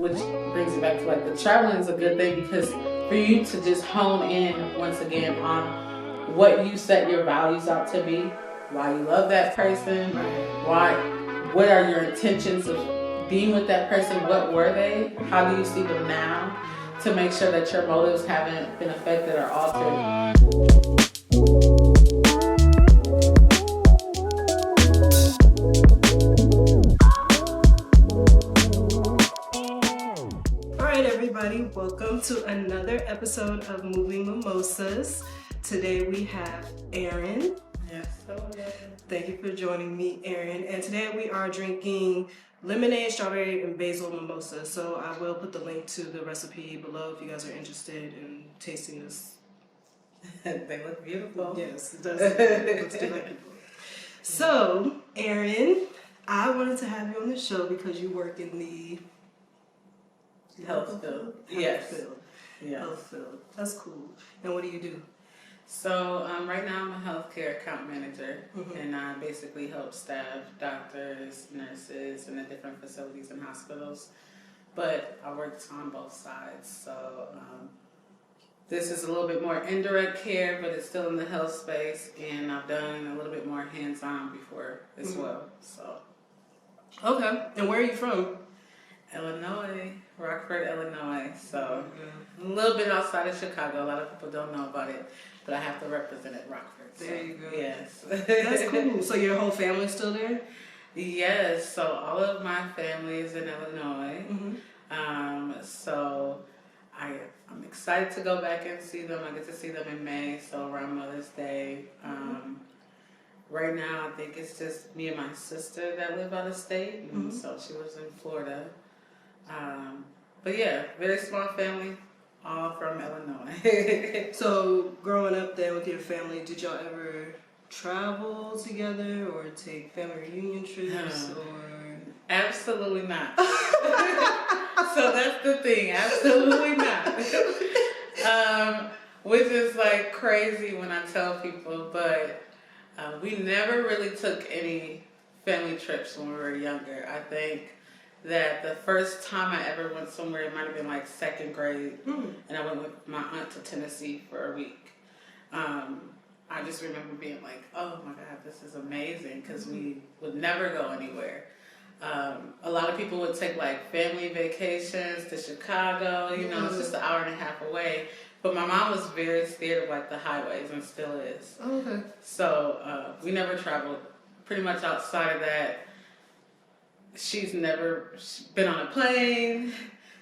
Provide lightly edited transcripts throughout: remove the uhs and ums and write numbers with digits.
which brings it back to like the traveling is a good thing because for you to just hone in once again on what you set your values out to be, why you love that person, what are your intentions of being with that person, what were they, how do you see them now, to make sure that your motives haven't been affected or altered. Welcome to another episode of Moving Mimosas. Today we have Erinn. Yes, so thank you for joining me, Erinn. And today we are drinking lemonade, strawberry, and basil mimosa. So I will put the link to the recipe below if you guys are interested in tasting this. They look beautiful. Yes, it does. It looks delightful. So, Erinn, I wanted to have you on the show because you work in the health field. Health field. That's cool. And what do you do? So right now I'm a healthcare account manager, and I basically help staff, doctors, nurses in the different facilities and hospitals. But I worked on both sides. So this is a little bit more indirect care, but it's still in the health space, and I've done a little bit more hands-on before as well. So. Okay. And where are you from? Illinois, Rockford, Illinois. So a little bit outside of Chicago. A lot of people don't know about it, but I have to represent at Rockford. So, there you go. Yes. That's cool. So your whole family's still there? Yes. So all of my family is in Illinois. So I'm excited to go back and see them. I get to see them in May, so around Mother's Day. Right now, I think it's just me and my sister that live out of state, and so she lives in Florida. But yeah, very small family, all from Illinois. So growing up there with your family, did y'all ever travel together or take family reunion trips? Or Absolutely not. So that's the thing, absolutely not. Which is like crazy when I tell people, but we never really took any family trips when we were younger. I think that the first time I ever went somewhere, it might have been like second grade, and I went with my aunt to Tennessee for a week. I just remember being like, oh my God, this is amazing, because we would never go anywhere. A lot of people would take like family vacations to Chicago, you know, it's just an hour and a half away. But my mom was very scared of like the highways, and still is. Oh, okay. So we never traveled. Pretty much outside of that, she's never been on a plane.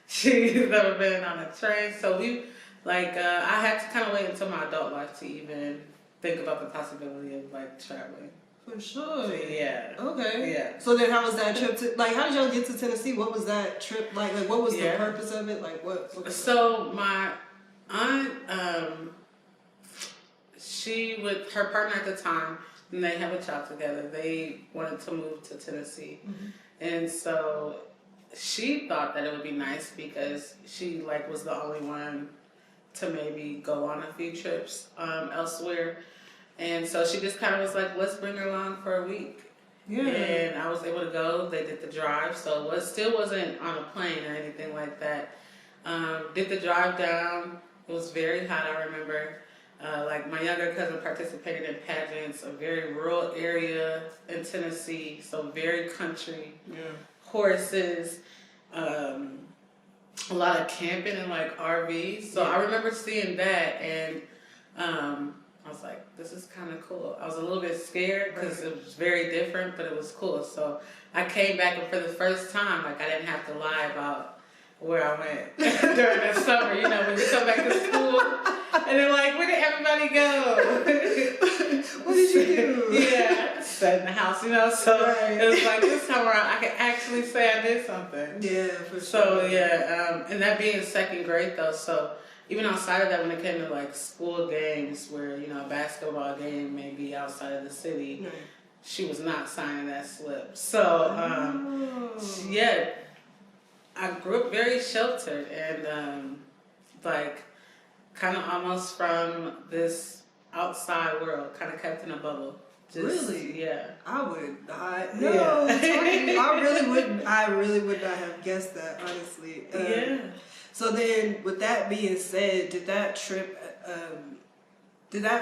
She's never been on a train. So we, like, I had to kind of wait until my adult life to even think about the possibility of like traveling. For sure. Yeah. Okay. Yeah. So then how was that trip to, like, how did y'all get to Tennessee? What was that trip like? Like, what was the purpose of it? Like, what so my aunt, she with her partner at the time, and they have a child together, they wanted to move to Tennessee. And so she thought that it would be nice because she like was the only one to maybe go on a few trips elsewhere. And so she just kind of was like, let's bring her along for a week. Yeah. And I was able to go. They did the drive, so it still wasn't on a plane or anything like that. Did the drive down. It was very hot, I remember. Like my younger cousin participated in pageants, a very rural area in Tennessee, so very country. Yeah. Horses, a lot of camping and like RVs. So I remember seeing that, and I was like, this is kind of cool. I was a little bit scared because it was very different, but it was cool. So I came back, and for the first time, like I didn't have to lie about where I went during the summer. You know, when you come back to school, and they're like, where did everybody go? What did you do? Yeah, sat in the house, you know. So it was like this time around, I could actually say I did something. Yeah, for sure. So yeah, and that being second grade though, so even outside of that, when it came to like school games where, you know, a basketball game may be outside of the city, she was not signing that slip. So yeah, I grew up very sheltered and like kind of almost from this outside world, kind of kept in a bubble. Really? Yeah. I would not. No, yeah. I really would not have guessed that, honestly. Yeah. So then, with that being said, did that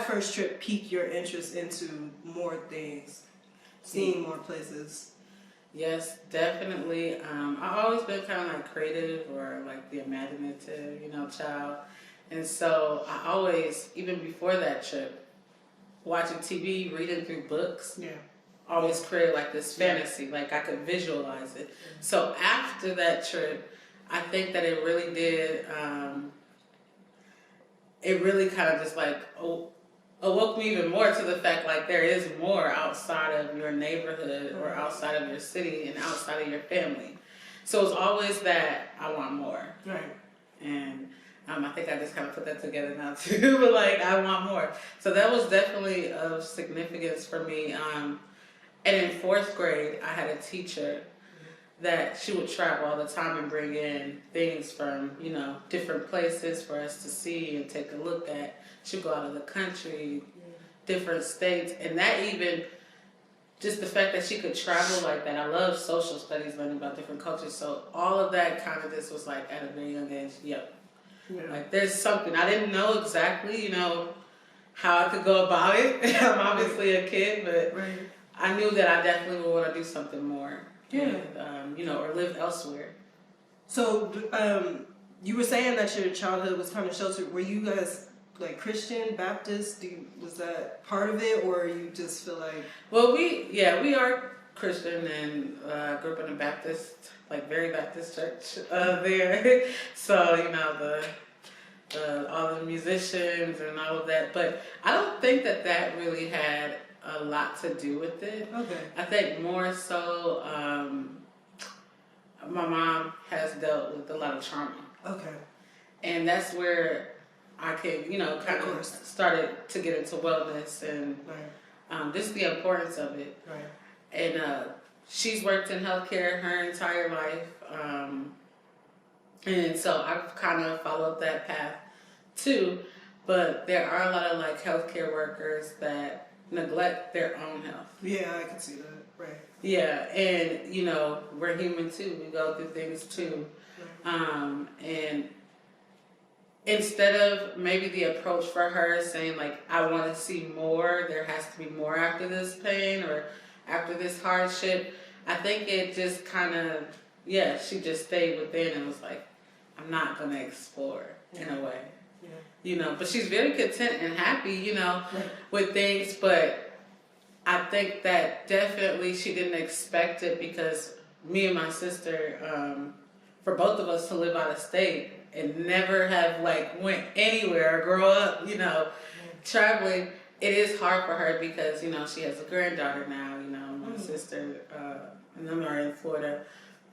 first trip pique your interest into more things, seeing more places? Yes, definitely. I've always been kind of like creative or like the imaginative, child. And so I always, even before that trip, watching TV, reading through books, always created like this fantasy, like I could visualize it. So after that trip, I think that it really did, it really kind of just like awoke me even more to the fact like there is more outside of your neighborhood or outside of your city and outside of your family. So it's always that I want more. Right. And I think I just kind of put that together now too, but like I want more. So that was definitely of significance for me. And in 4th grade, I had a teacher that she would travel all the time and bring in things from, different places for us to see and take a look at. She'd go out of the country, different states, and that even, just the fact that she could travel like that. I love social studies, learning about different cultures, so all of that kind of just was like at a very young age, like there's something. I didn't know exactly, how I could go about it. I'm obviously a kid, but I knew that I definitely would want to do something more. And, or live elsewhere. So, you were saying that your childhood was kind of sheltered. Were you guys like Christian, Baptist? Was that part of it, or you just feel like? Well, we are Christian, and grew up in a Baptist, like very Baptist church there. So the all the musicians and all of that, but I don't think that really had a lot to do with it. Okay. I think more so, my mom has dealt with a lot of trauma. Okay. And that's where I could, kind of started to get into wellness and just the importance of it. Right. And she's worked in healthcare her entire life. And so I've kind of followed that path too. But there are a lot of like healthcare workers that neglect their own health. Yeah, I can see that. Right. Yeah, and we're human too. We go through things too. Right. And instead of maybe the approach for her saying like, I want to see more, there has to be more after this pain or after this hardship, I think it just kind of, she just stayed within and was like, I'm not going to explore in a way. Yeah. But she's very content and happy, with things, but I think that definitely she didn't expect it because me and my sister, for both of us to live out of state and never have like went anywhere or grow up, traveling, it is hard for her because, she has a granddaughter now, my sister, and them are in Florida,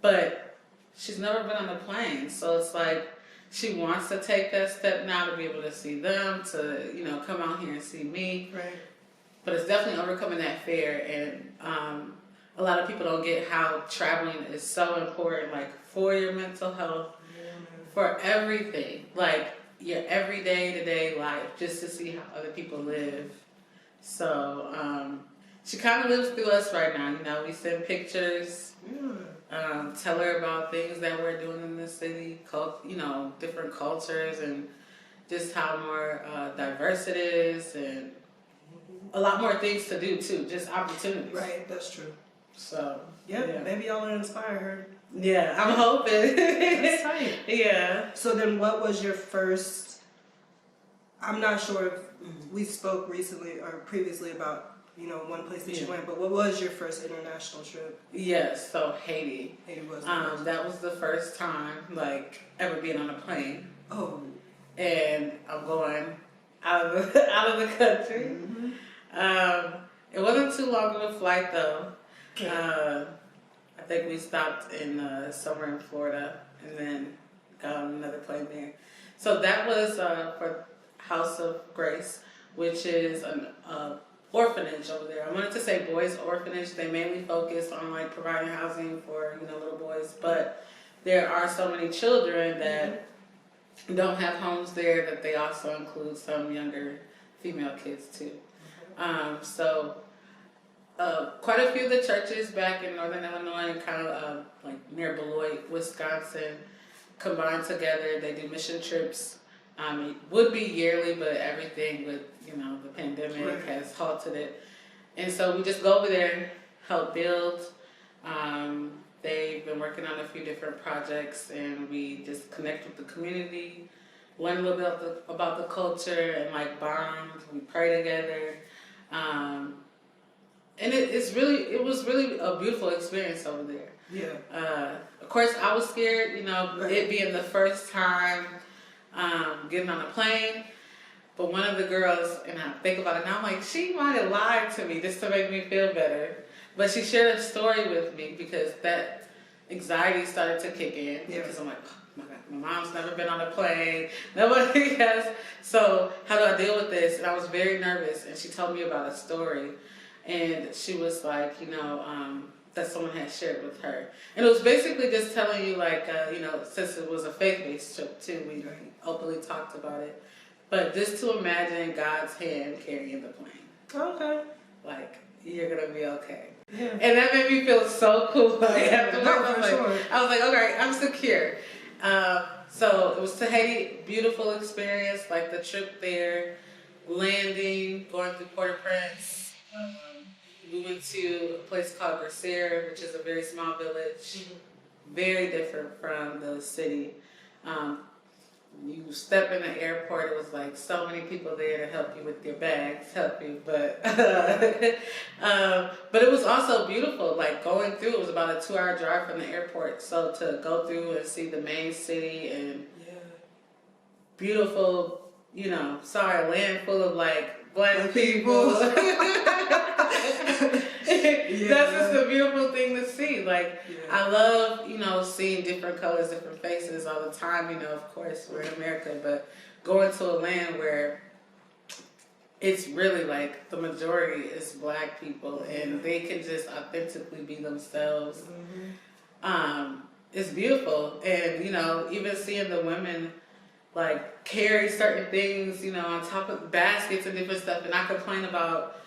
but she's never been on a plane. So it's like, she wants to take that step now to be able to see them, to, come out here and see me. Right. But it's definitely overcoming that fear, and a lot of people don't get how traveling is so important, like for your mental health, for everything, like your everyday to-day life, just to see how other people live. So she kind of lives through us right now. We send pictures, tell her about things that we're doing in the city, different cultures, and just how more diverse it is, and a lot more things to do too, just opportunities. Right, that's true. So maybe y'all will inspire her. Yeah, I'm hoping. That's tight. Yeah. So then what was your first, I'm not sure if we spoke recently or previously about, one place that you went, but what was your first international trip? Yes, so Haiti. Haiti was the first. That was the first time, like, ever being on a plane. Oh. And I'm going out of the country. Mm-hmm. It wasn't too long of a flight though. Okay. I think we stopped in somewhere in Florida and then got on another plane there. So that was for House of Grace, which is an orphanage over there. I wanted to say boys orphanage. They mainly focus on like providing housing for little boys, but there are so many children that don't have homes there that they also include some younger female kids too. So quite a few of the churches back in northern Illinois and kind of like near Beloit, Wisconsin, combined together. They do mission trips. It would be yearly, but everything with, the pandemic has halted it. And so we just go over there, help build. They've been working on a few different projects, and we just connect with the community, learn a little bit about the culture, and like bond. We pray together. And it was really a beautiful experience over there. Yeah. Of course, I was scared, it being the first time getting on a plane. But one of the girls, and I think about it now, I'm like, she might have lied to me just to make me feel better. But she shared a story with me because that anxiety started to kick in. Yeah. Because I'm like, oh my God, my mom's never been on a plane. Nobody has. So how do I deal with this? And I was very nervous. And she told me about a story. And she was like, that someone had shared with her. And it was basically just telling you, like, since it was a faith-based trip too, we openly talked about it. But just to imagine God's hand carrying the plane. Okay. Like, you're going to be okay. Yeah. And that made me feel so cool. Like, afterwards, Sure. I was like, okay, I'm secure. So it was to Haiti, beautiful experience, like the trip there, landing, going through Port-au-Prince. We went to a place called Grosserer, which is a very small village, very different from the city. You step in the airport, it was like so many people there to help you with your bags, but it was also beautiful. Like going through, it was about a 2-hour drive from the airport. So to go through and see the main city and beautiful, saw a land full of like black people. That's just a beautiful thing to see. Like, I love, seeing different colors, different faces all the time. Of course, we're in America, but going to a land where it's really like the majority is black people and they can just authentically be themselves. It's beautiful. And, even seeing the women like carry certain things, on top of baskets and different stuff. And I complain about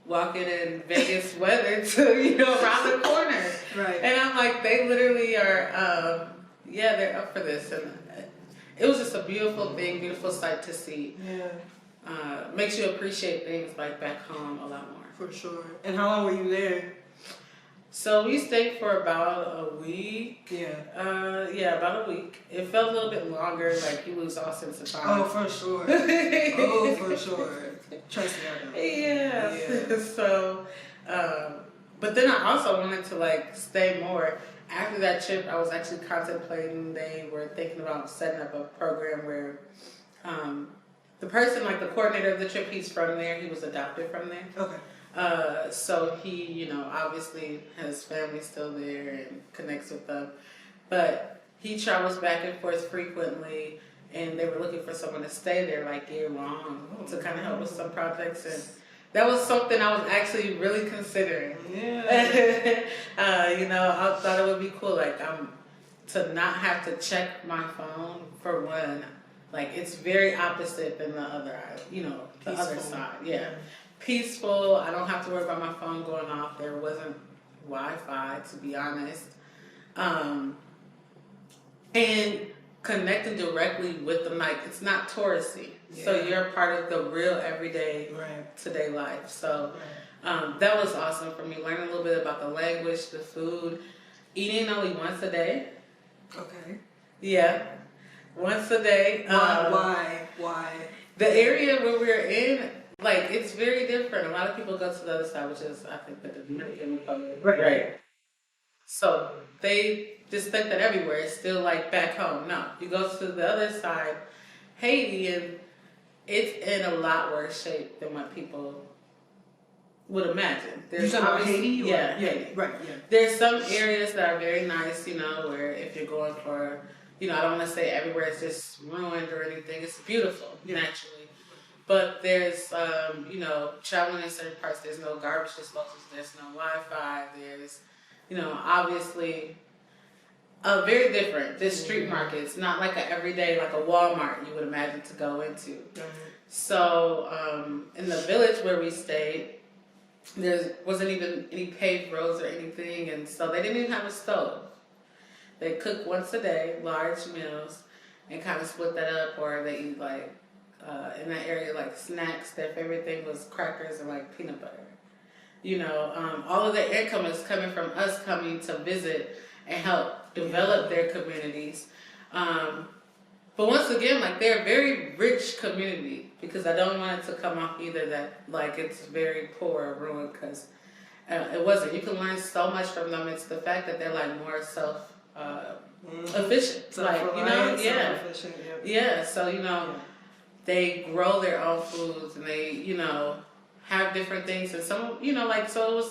walking in Vegas weather to, around the corner. Right. And I'm like, they literally are, they're up for this. And it was just a beautiful thing, beautiful sight to see. Yeah. Makes you appreciate things like back home a lot more. For sure. And how long were you there? So we stayed for about a week. Yeah. About a week. It felt a little bit longer, like you lose all sense of time. Oh, for sure. Oh, for sure. Trust me, I know. Yeah. So, but then I also wanted to like stay more. After that trip, I was actually contemplating, they were thinking about setting up a program where the person, like the coordinator of the trip, he's from there. He was adopted from there. Okay. So he, obviously has family still there and connects with them. But he travels back and forth frequently, and they were looking for someone to stay there like year long to kind of help with some projects. And that was something I was actually really considering. Yeah. I thought it would be cool, like to not have to check my phone for one. Like it's very opposite than the other, the other side. Yeah. Peaceful. I don't have to worry about my phone going off. There wasn't Wi-Fi, to be honest. And connecting directly with them, like it's not touristy. Yeah. So you're a part of the real everyday, today life. So that was awesome for me. Learning a little bit about the language, the food, eating only once a day. Okay. Yeah, once a day. Why? The area where we're in, like, it's very different. A lot of people go to the other side, which is, I think, the Dominican Republic. Right. So they just think that everywhere is still like back home. No, you go to the other side, Haiti, and it's in a lot worse shape than what people would imagine. There's Haiti? Yeah, Haiti. Right, yeah. There's some areas that are very nice, where if you're going for, I don't want to say everywhere it's just ruined or anything. It's beautiful, naturally. But there's, traveling in certain parts, there's no garbage disposals, there's no Wi-Fi, there's, obviously, very different. This street market, it's not like a everyday, like a Walmart you would imagine to go into. So, in the village where we stayed, there wasn't even any paved roads or anything, and so they didn't even have a stove. They cook once a day, large meals, and kind of split that up, or they eat like in that area like snacks. Their favorite thing was crackers and like peanut butter. You know, all of their income is coming from us coming to visit and help develop their communities. But once again, like they're a very rich community, because I don't want it to come off either that like it's very poor or ruined, because it wasn't. You can learn so much from them. It's the fact that they're like more efficient, like yeah. So they grow their own foods, and they have different things, and some like, so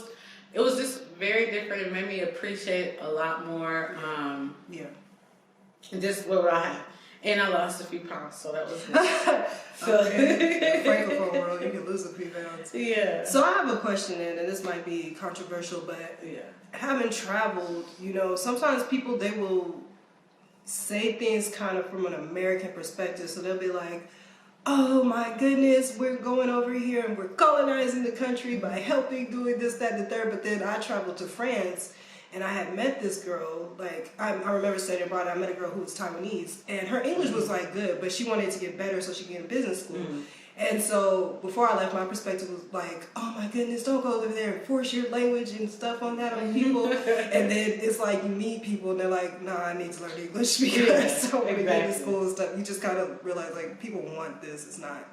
it was just very different. It made me appreciate a lot more. Just what I have. And I lost a few pounds, so that was good. So, Francophone world, you can lose a few pounds. Yeah. So I have a question, and this might be controversial, but having traveled, sometimes people, they will say things kind of from an American perspective. So they'll be like, oh my goodness, we're going over here and we're colonizing the country by helping, doing this, that, and the third. But then I traveled to France, and I had met this girl, like, I remember studying abroad, I met a girl who was Taiwanese, and her English was, like, good, but she wanted to get better so she could get in business school. And so, before I left, my perspective was like, oh my goodness, don't go over there and force your language and stuff on that on people. And then it's like, you meet people, and they're like, nah, I need to learn English because I want to get to school and stuff. You just kind of realize, like, people want this, it's not.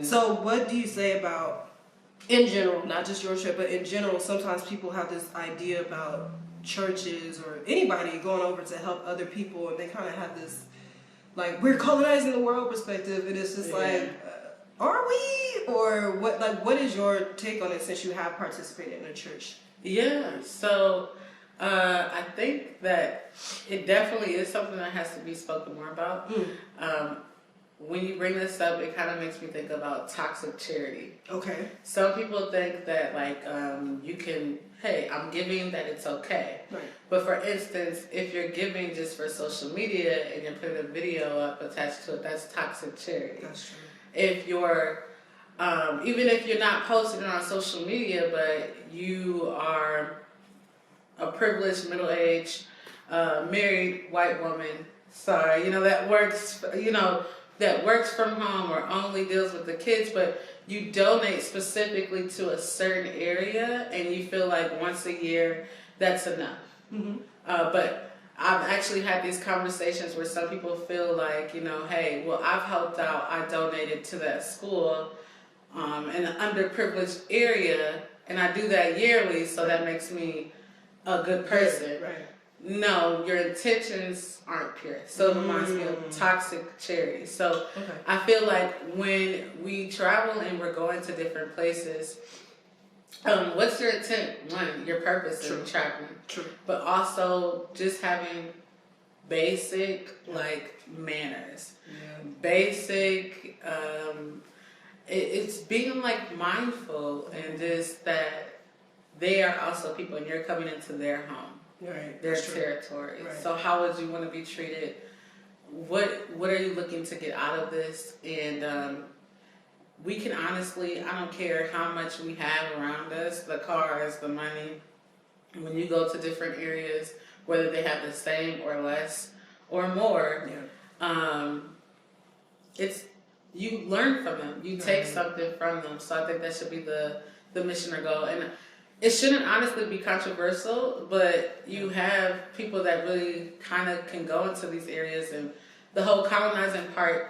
So, what do you say about, in general, not just your trip, but in general, sometimes people have this idea about churches or anybody going over to help other people, and they kind of have this like, we're colonizing the world perspective, and it's just like, are we, or what? Like, what is your take on it, since you have participated in a church? So I think that it definitely is something that has to be spoken more about. When you bring this up, it kind of makes me think about toxic charity. Okay. Some people think that, like, you can, hey, I'm giving, that it's okay. Right. But for instance, if you're giving just for social media and you're putting a video up attached to it, that's toxic charity. That's true. If you're, even if you're not posting it on social media, but you are a privileged, middle-aged, married white woman, that works, that works from home or only deals with the kids, but you donate specifically to a certain area and you feel like once a year that's enough. But I've actually had these conversations where some people feel like, hey, well, I've helped out, I donated to that school in an underprivileged area, and I do that yearly, so that makes me a good person. Right. No, your intentions aren't pure. So it reminds me of toxic charity. So I feel like when we travel and we're going to different places, what's your intent? One, your purpose in traveling. True. But also just having basic, like, manners. Basic, it's being, like, mindful and just that they are also people and you're coming into their home. Right, their territory. Right. So how would you want to be treated? What are you looking to get out of this? And we can honestly, I don't care how much we have around us, the cars, the money, when you go to different areas, whether they have the same or less or more, it's, you learn from them. You take something from them. So I think that should be the mission or goal. And it shouldn't honestly be controversial, but you have people that really kind of can go into these areas, and the whole colonizing part,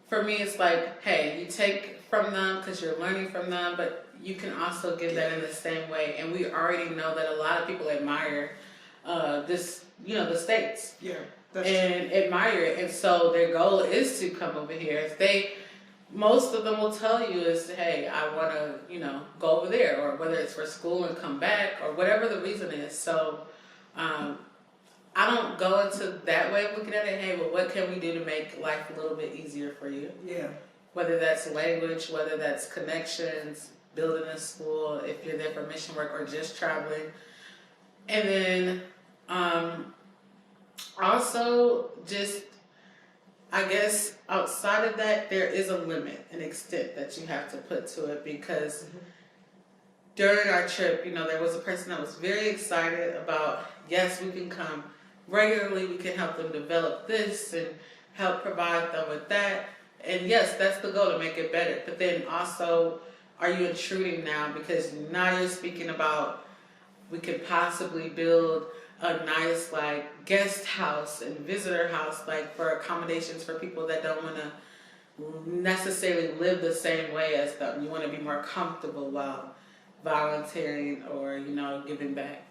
for me, it's like, hey, you take from them because you're learning from them, but you can also give that in the same way. And we already know that a lot of people admire this, the States. Yeah, that's true. Admire it. And so their goal is to come over here. If most of them will tell you is, hey, I want to, go over there, or whether it's for school and come back, or whatever the reason is. So I don't go into that way of looking at it. Hey, well, what can we do to make life a little bit easier for you? Yeah. Whether that's language, whether that's connections, building a school, if you're there for mission work or just traveling. And then also just, I guess outside of that, there is a limit, an extent that you have to put to it, because during our trip, there was a person that was very excited about, yes, we can come regularly, we can help them develop this and help provide them with that. And yes, that's the goal, to make it better. But then also, are you intruding now? Because now you're speaking about, we could possibly build a nice like guest house and visitor house, like for accommodations for people that don't want to necessarily live the same way as them. You want to be more comfortable while volunteering or giving back.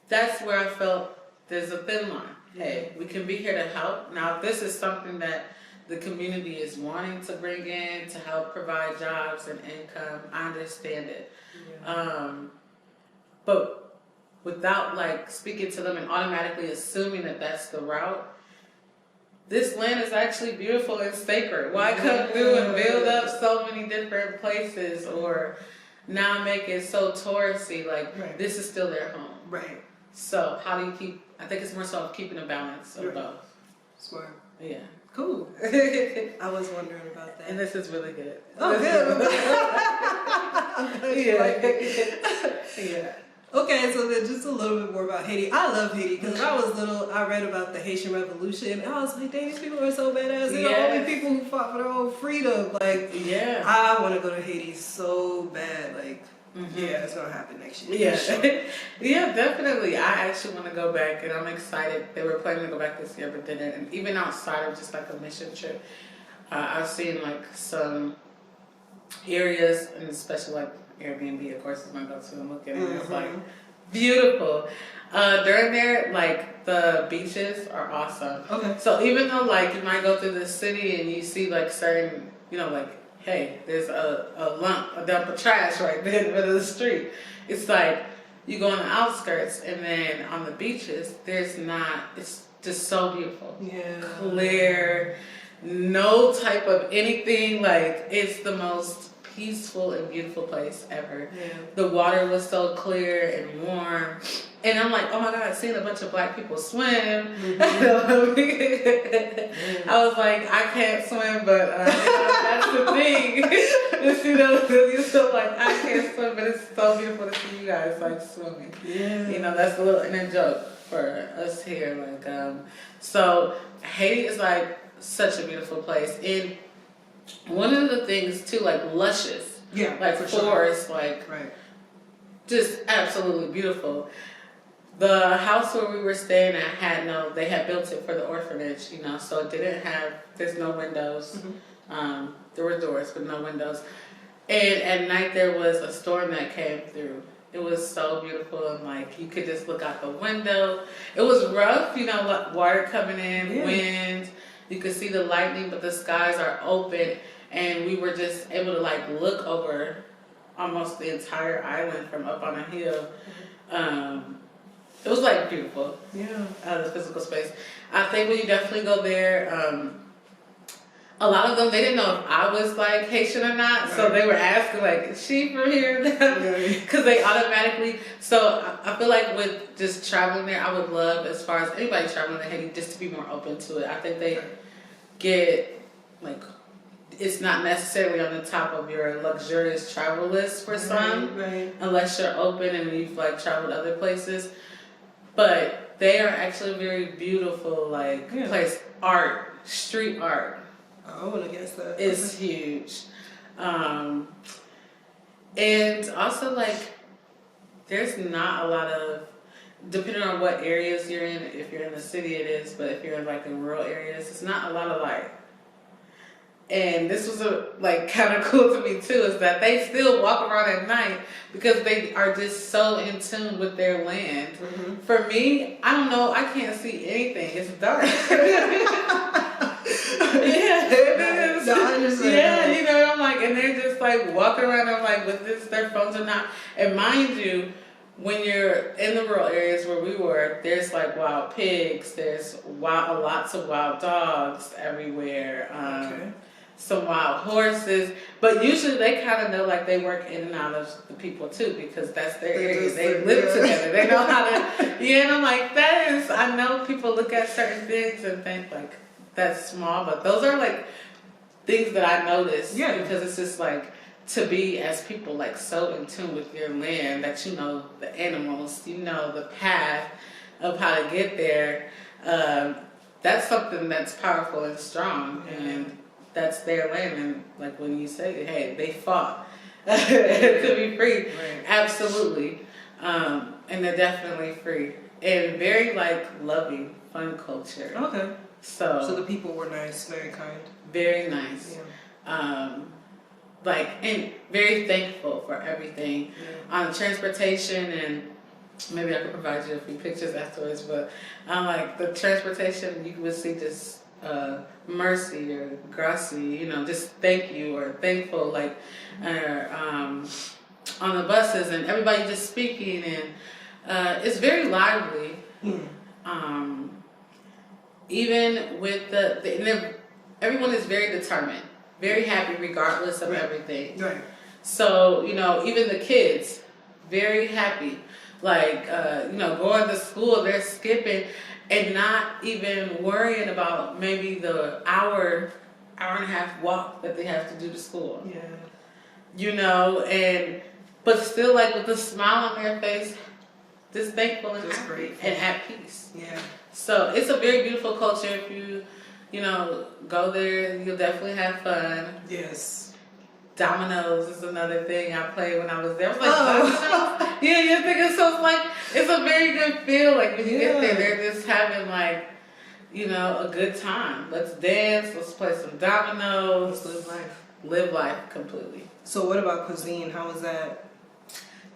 That's where I felt there's a thin line. Hey, we can be here to help. Now, if this is something that the community is wanting to bring in to help provide jobs and income, I understand it. But without like speaking to them and automatically assuming that that's the route, this land is actually beautiful and sacred. Why come through and build up so many different places, or now make it so touristy? Like, this is still their home. Right. So how do you keep, I think it's more so of keeping a balance of both. Smart. Yeah. Cool. I was wondering about that. And this is really good. Oh, good. I'm glad you like it. Yeah. Okay, so then just a little bit more about Haiti. I love Haiti because when I was little, I read about the Haitian Revolution, and I was like, dang, these people are so badass. They're the only people who fought for their own freedom. Like, I want to go to Haiti so bad. Like, yeah, it's going to happen next year. Yeah, sure. Yeah, definitely. I actually want to go back, and I'm excited. They were planning to go back this year, but didn't. And even outside of just like a mission trip, I've seen like some areas, and especially like Airbnb, of course, is going to go to and look at it. It's like beautiful. During there, like the beaches are awesome. Okay. So even though like you might go through the city and you see like certain, like, hey, there's a dump of trash right there in the middle of the street. It's like you go on the outskirts, and then on the beaches, there's not. It's just so beautiful. Yeah. Clear, no type of anything. Like, it's the most peaceful and beautiful place ever. Yeah. The water was so clear and warm. And I'm like, oh my God, seeing a bunch of black people swim. I was like, I can't swim, but that's the thing. So like, I can't swim, but it's so beautiful to see you guys like swimming. Yeah. That's a little inner joke for us here. Like, so Haiti is like such a beautiful place. And one of the things too, like luscious. Yeah. Like forest, like just absolutely beautiful. The house where we were staying at they had built it for the orphanage, so it didn't have, there's no windows. There were doors, but no windows. And at night there was a storm that came through. It was so beautiful, and like you could just look out the window. It was rough, water coming in, wind. You could see the lightning, but the skies are open, and we were just able to like look over almost the entire island from up on a hill. It was like beautiful. Yeah. The physical space. I think when you definitely go there, a lot of them, they didn't know if I was like Haitian or not, so they were asking like, is she from here? Because they automatically, so I feel like with just traveling there, I would love, as far as anybody traveling to Haiti, just to be more open to it. I think they get like, it's not necessarily on the top of your luxurious travel list for some, unless you're open and you've like traveled other places. But they are actually very beautiful, like place. Art, street art. I wouldn't guess that. It's huge. And also like, there's not a lot of, depending on what areas you're in, if you're in the city it is, but if you're in like in rural areas, it's not a lot of light. And this was like kind of cool to me too, is that they still walk around at night because they are just so in tune with their land. For me, I don't know, I can't see anything. It's dark. No, I understand. I'm like, and they're just like walking around. I'm like, with this, their phones are not. And mind you, when you're in the rural areas where we were, there's like wild pigs. There's lots of wild dogs everywhere. Some wild horses, but usually they kind of know, like they work in and out of the people too, because that's their area. They live together. They know how to. And I'm like, that is. I know people look at certain things and think like that's small, but those are like things that I noticed. Yeah. Because it's just like to be as people like so in tune with your land that you know the animals, you know the path of how to get there. That's something that's powerful and strong, and that's their land. And like when you say, hey, they fought to be free, Right. Absolutely, and they're definitely free and very like loving, fun culture. Okay. So the people were nice, very kind. very nice. Yeah. Like and very thankful for everything. Yeah. Transportation, and maybe I could provide you a few pictures afterwards, but like the transportation, you would see just mercy or gracie, you know, just thank you or thankful, like on the buses, and everybody just speaking, and it's very lively. Even with everyone is very determined, very happy regardless of everything. Right. So, you know, even the kids, very happy. Like, you know, going to school, they're skipping and not even worrying about maybe the hour and a half walk that they have to do to school. Yeah. You know, but still like with a smile on their face, just thankful and Just happy grateful. and at peace. Yeah. So it's a very beautiful culture. If you know, go there, you'll definitely have fun. Yes. Dominoes is another thing I played when I was there. I was like, Oh. dominoes? Yeah, you're thinking, so it's like, it's a very good feel. Like when you get there, Yeah. they're just having like, you know, a good time. Let's dance, let's play some dominoes. Let's live life. Live life completely. So what about cuisine? How was that?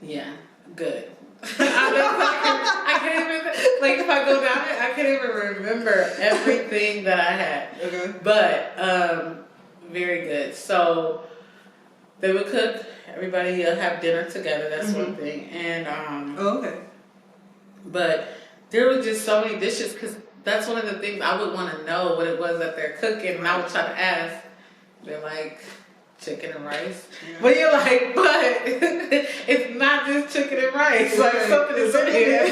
Yeah, good. I can't even, like if I go down there, I can't even remember everything that I had. Okay. But very good. So they would cook. Everybody have dinner together. That's one thing. And Oh, okay. but there were just so many dishes, because that's one of the things I would want to know what it was that they're cooking, and I would try to ask. They're like chicken and rice, but you're like, but it's not just chicken and rice. Like something is in here.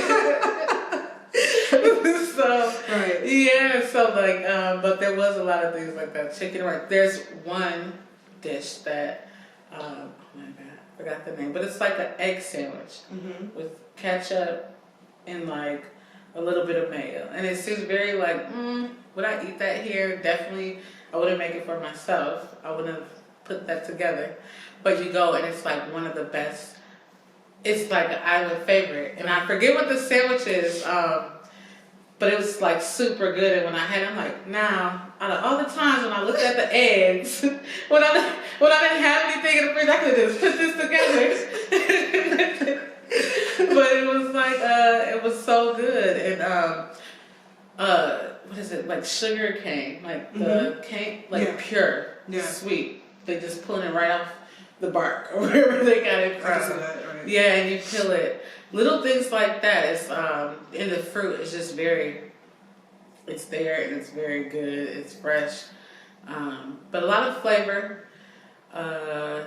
So Right. yeah, so like, but there was a lot of things like that. Chicken and rice. There's one dish that, oh my god, I forgot the name, but it's like an egg sandwich with ketchup and like a little bit of mayo, and it seems very like, would I eat that here? Definitely, I wouldn't make it for myself. I wouldn't have put that together. But you go and it's like one of the best. It's like an island favorite, and I forget what the sandwich is. But it was like super good, and when I had it, I'm like, now, out of all the times when I looked at the eggs, when I didn't have anything in the fridge, I could just put this together. But it was like, it was so good, and what is it, like sugar cane, like the cane, like pure, sweet. They just pulling it right off the bark or wherever they got it from. I can see that, right. Yeah, and you peel it. Little things like that. It's in the fruit. It's just it's there and it's very good. It's fresh, but a lot of flavor. I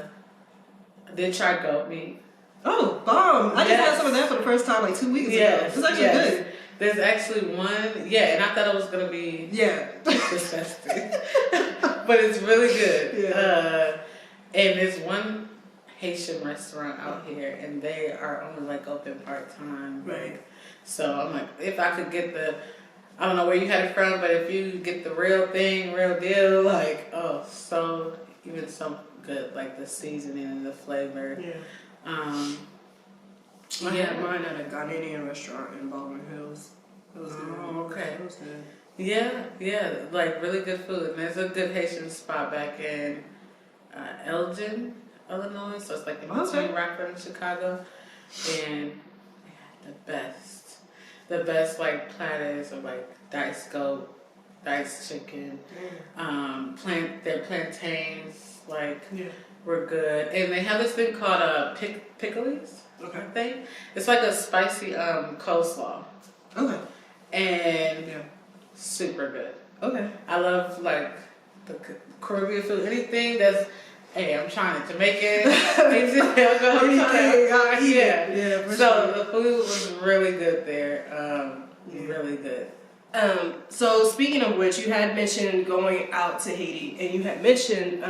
did try goat meat. Oh, bomb! I just had some of that for the first time like 2 weeks ago. It's actually good. There's actually one, and I thought it was gonna be disgusting, but it's really good. Yeah. And there's one Haitian restaurant out here, and they are only like open part time. Right. So I'm like, if I could get I don't know where you had it from, but if you get the real thing, real deal, like, oh, so even so good, like the seasoning and the flavor. Yeah. I had mine at a Ghanaian restaurant in Baldwin Hills. It was good. Oh, okay. It was good. Yeah, like really good food. And there's a good Haitian spot back in Elgin, Illinois, so it's like in between Rockford and Chicago, and they had the best like platters of like diced goat, diced chicken, their plantains were good, and they have this thing called pickles. Okay. Thing. It's like a spicy coleslaw. Okay. And super good. Okay. I love like the Caribbean food. Anything that's, hey, I'm trying to Jamaican. Yeah. So the food was really good there. Really good. So speaking of which, you had mentioned going out to Haiti, and you had mentioned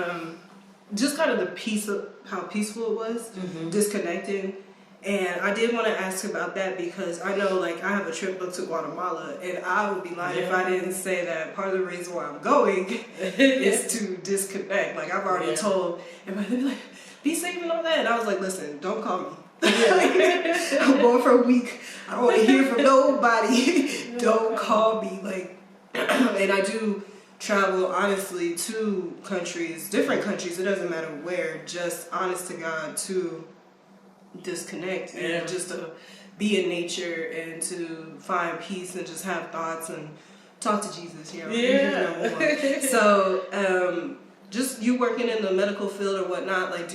just kind of the peace of how peaceful it was, disconnecting. And I did want to ask about that because I know, like, I have a trip booked to Guatemala, and I would be lying if I didn't say that part of the reason why I'm going is to disconnect. Like, I've already told everybody, they're like, be safe and all that. And I was like, listen, don't call me. I'm going for a week. I don't want to hear from nobody. Don't call me. Like, and I do travel, honestly, to countries, different countries, it doesn't matter where, just honest to God, to disconnect and just to be in nature and to find peace and just have thoughts and talk to Jesus, you know. So just you working in the medical field or whatnot, like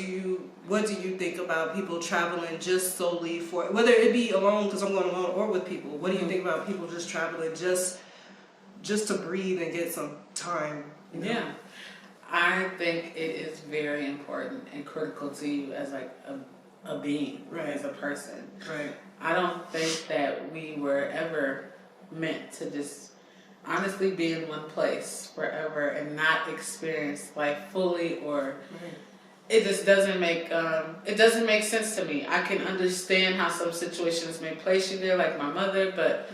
what do you think about people traveling just solely for, whether it be alone because I'm going alone or with people, what do you think about people just traveling just to breathe and get some time, you know? I think it is very important and critical to you as like a being, as a person. I don't think that we were ever meant to just honestly be in one place forever and not experience life fully, or it just doesn't make sense to me. I can understand how some situations may place you there, like my mother, but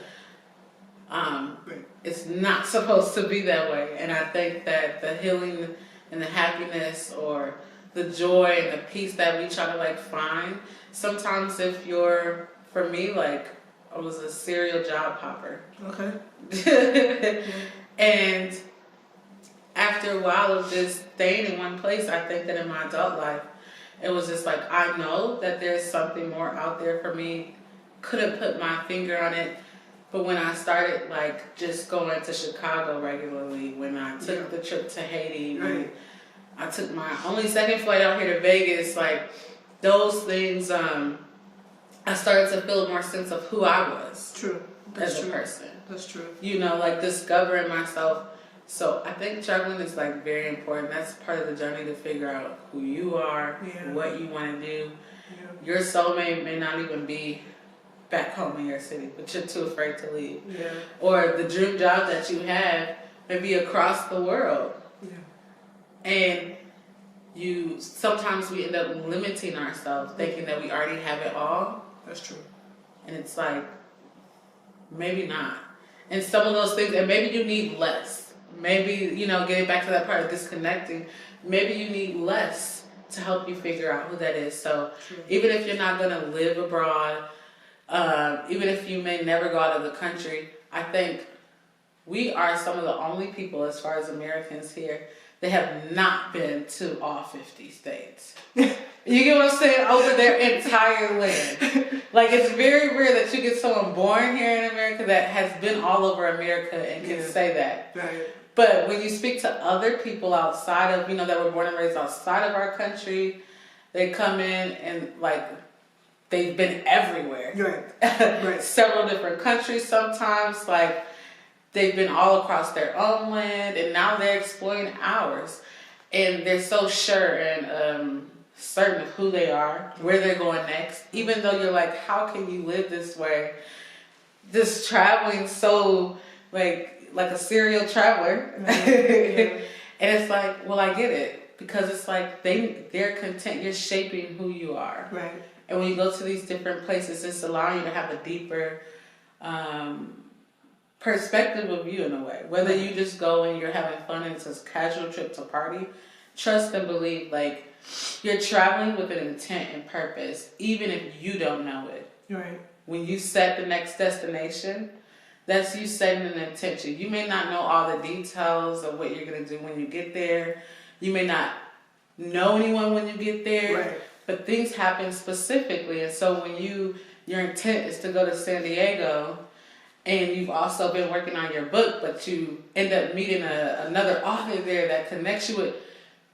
it's not supposed to be that way. And I think that the healing and the happiness or the joy and the peace that we try to like find, sometimes if you're, for me, like I was a serial job hopper. And after a while of just staying in one place, I think that in my adult life, it was just like, I know that there's something more out there for me. Couldn't put my finger on it. But when I started like just going to Chicago regularly, when I took the trip to Haiti, when I took my only second flight out here to Vegas, like those things, I started to feel more sense of who I was as a person. That's true. You know, like discovering myself. So I think traveling is like very important. That's part of the journey to figure out who you are, what you want to do. Your soulmate may not even be back home in your city, but you're too afraid to leave. Or the dream job that you have may be across the world. And sometimes we end up limiting ourselves, thinking that we already have it all. That's true. And it's like, maybe not. And some of those things, and maybe you need less. Maybe, you know, getting back to that part of disconnecting, maybe you need less to help you figure out who that is. So even if you're not going to live abroad, even if you may never go out of the country, I think we are some of the only people, as far as Americans here, that have not been to all 50 states. You get what I'm saying? Over their entire land. Like, it's very rare that you get someone born here in America that has been all over America and can say that. But when you speak to other people outside of, you know, that were born and raised outside of our country, they come in and, like, they've been everywhere. Several different countries sometimes. Like, they've been all across their own land, and now they're exploring ours. And they're so sure and certain of who they are, where they're going next. Even though you're like, how can you live this way? Just traveling so, like a serial traveler. And it's like, well, I get it. Because it's like, they're content. You're shaping who you are. And when you go to these different places, it's allowing you to have a deeper perspective of you in a way. Whether you just go and you're having fun and it's a casual trip to party, trust and believe, like, you're traveling with an intent and purpose, even if you don't know it. When you set the next destination, that's you setting an intention. You may not know all the details of what you're going to do when you get there. You may not know anyone when you get there. But things happen specifically. And so when your intent is to go to San Diego, and you've also been working on your book, but you end up meeting another author there that connects you with,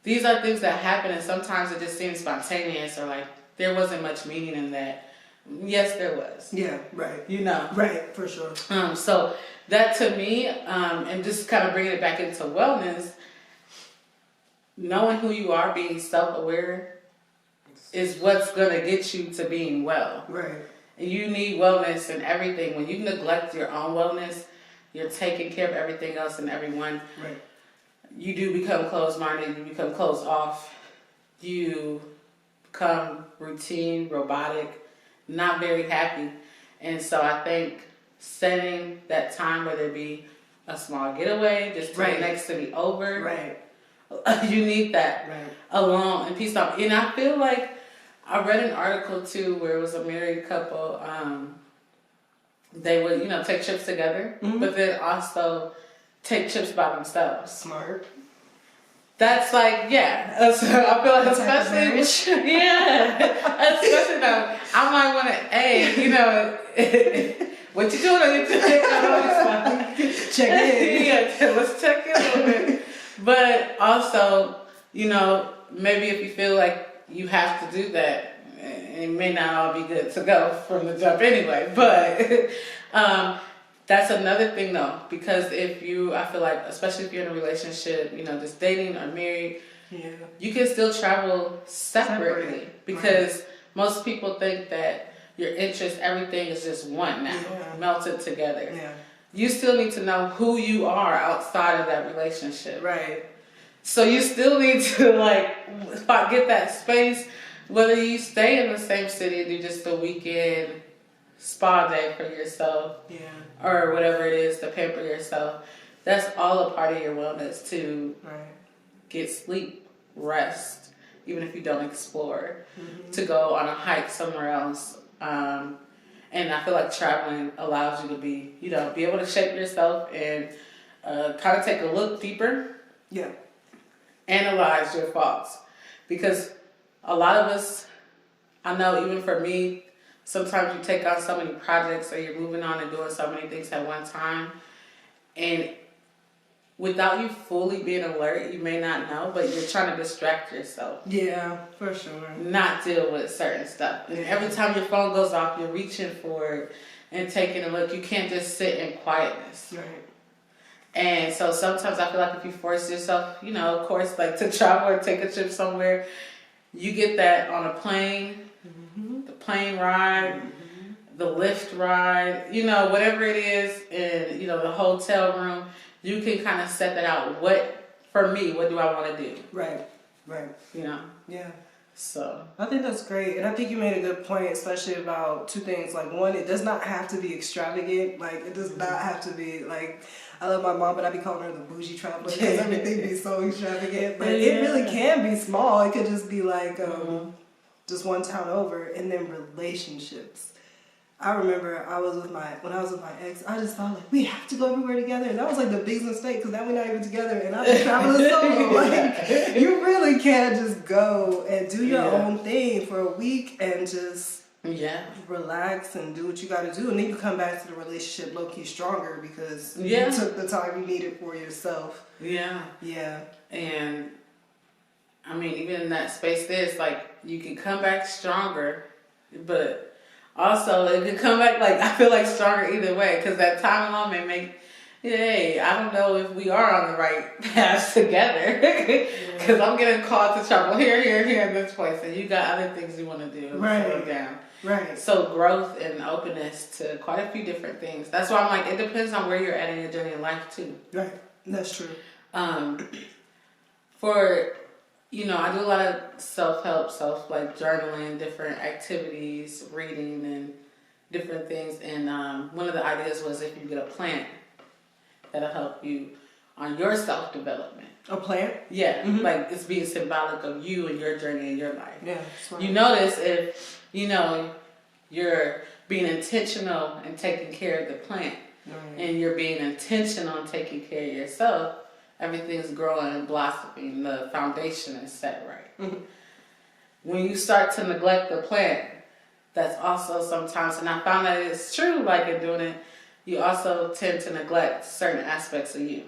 these are things that happen, and sometimes it just seems spontaneous, or like there wasn't much meaning in that. Yes, there was. You know. For sure. So that to me, and just kind of bringing it back into wellness, knowing who you are, being self-aware, is what's going to get you to being well. And you need wellness in everything. When you neglect your own wellness, you're taking care of everything else and everyone. You do become closed-minded, you become closed off, you become routine, robotic, not very happy. And so I think setting that time, whether it be a small getaway, just till the next city over, you need that alone and peace out. And I feel like I read an article too where it was a married couple. They would, take trips together, but then also take trips by themselves. Smart. That's like, yeah. So I feel like especially, especially though, I might want to, what you doing on your trip? Check in. Yeah, let's check in a little bit. But also, maybe if you feel like you have to do that, it may not all be good to go from the jump anyway. But that's another thing though, because I feel like, especially if you're in a relationship, just dating or married, you can still travel separately because most people think that your interest, everything is just one now, melted together. Yeah. You still need to know who you are outside of that relationship. Right. So you still need to get that space, whether you stay in the same city and do just a weekend spa day for yourself, or whatever it is to pamper yourself. That's all a part of your wellness to get sleep, rest, even if you don't explore, to go on a hike somewhere else. And I feel like traveling allows you to be able to shape yourself and kind of take a look deeper. Yeah. Analyze your thoughts. Because a lot of us, I know even for me, sometimes you take on so many projects or you're moving on and doing so many things at one time. And without you fully being alert, you may not know, but you're trying to distract yourself. Yeah, for sure. Not deal with certain stuff. And every time your phone goes off, you're reaching for it and taking a look. You can't just sit in quietness. Right. And so sometimes I feel like if you force yourself, of course, to travel or take a trip somewhere, you get that on a plane, the plane ride, the lift ride, whatever it is, and, the hotel room. You can kind of set that out. For me, what do I want to do? Right. Yeah. So I think that's great. And I think you made a good point, especially about two things. One, it does not have to be extravagant. It does not have to be I love my mom, but I be calling her the bougie traveler because everything be so extravagant. But it really can be small. It could just be just one town over. And then relationships. I remember when I was with my ex, I just thought we have to go everywhere together, and that was the biggest mistake because now we're not even together, and I've been traveling solo. You really can't just go and do your own thing for a week and just relax and do what you got to do, and then you come back to the relationship low key stronger because you took the time you needed for yourself. Yeah. And I mean, even in that space, there's you can come back stronger, but also, it can come back, I feel stronger either way, because that time alone may make, I don't know if we are on the right path together, because I'm getting called to travel here, in this place, and you got other things you want to do. Slow down. Right. So growth and openness to quite a few different things. That's why I'm it depends on where you're at in your journey in life, too. Right. That's true. I do a lot of self-help, journaling, different activities, reading, and different things. And one of the ideas was if you get a plant, that'll help you on your self-development. A plant? Yeah. It's being symbolic of you and your journey in your life. Yeah. You notice if, you're being intentional and taking care of the plant, and you're being intentional and taking care of yourself, everything's growing and blossoming. The foundation is set right. When you start to neglect the plant, that's also sometimes, and I found that it's true, in doing it, you also tend to neglect certain aspects of you.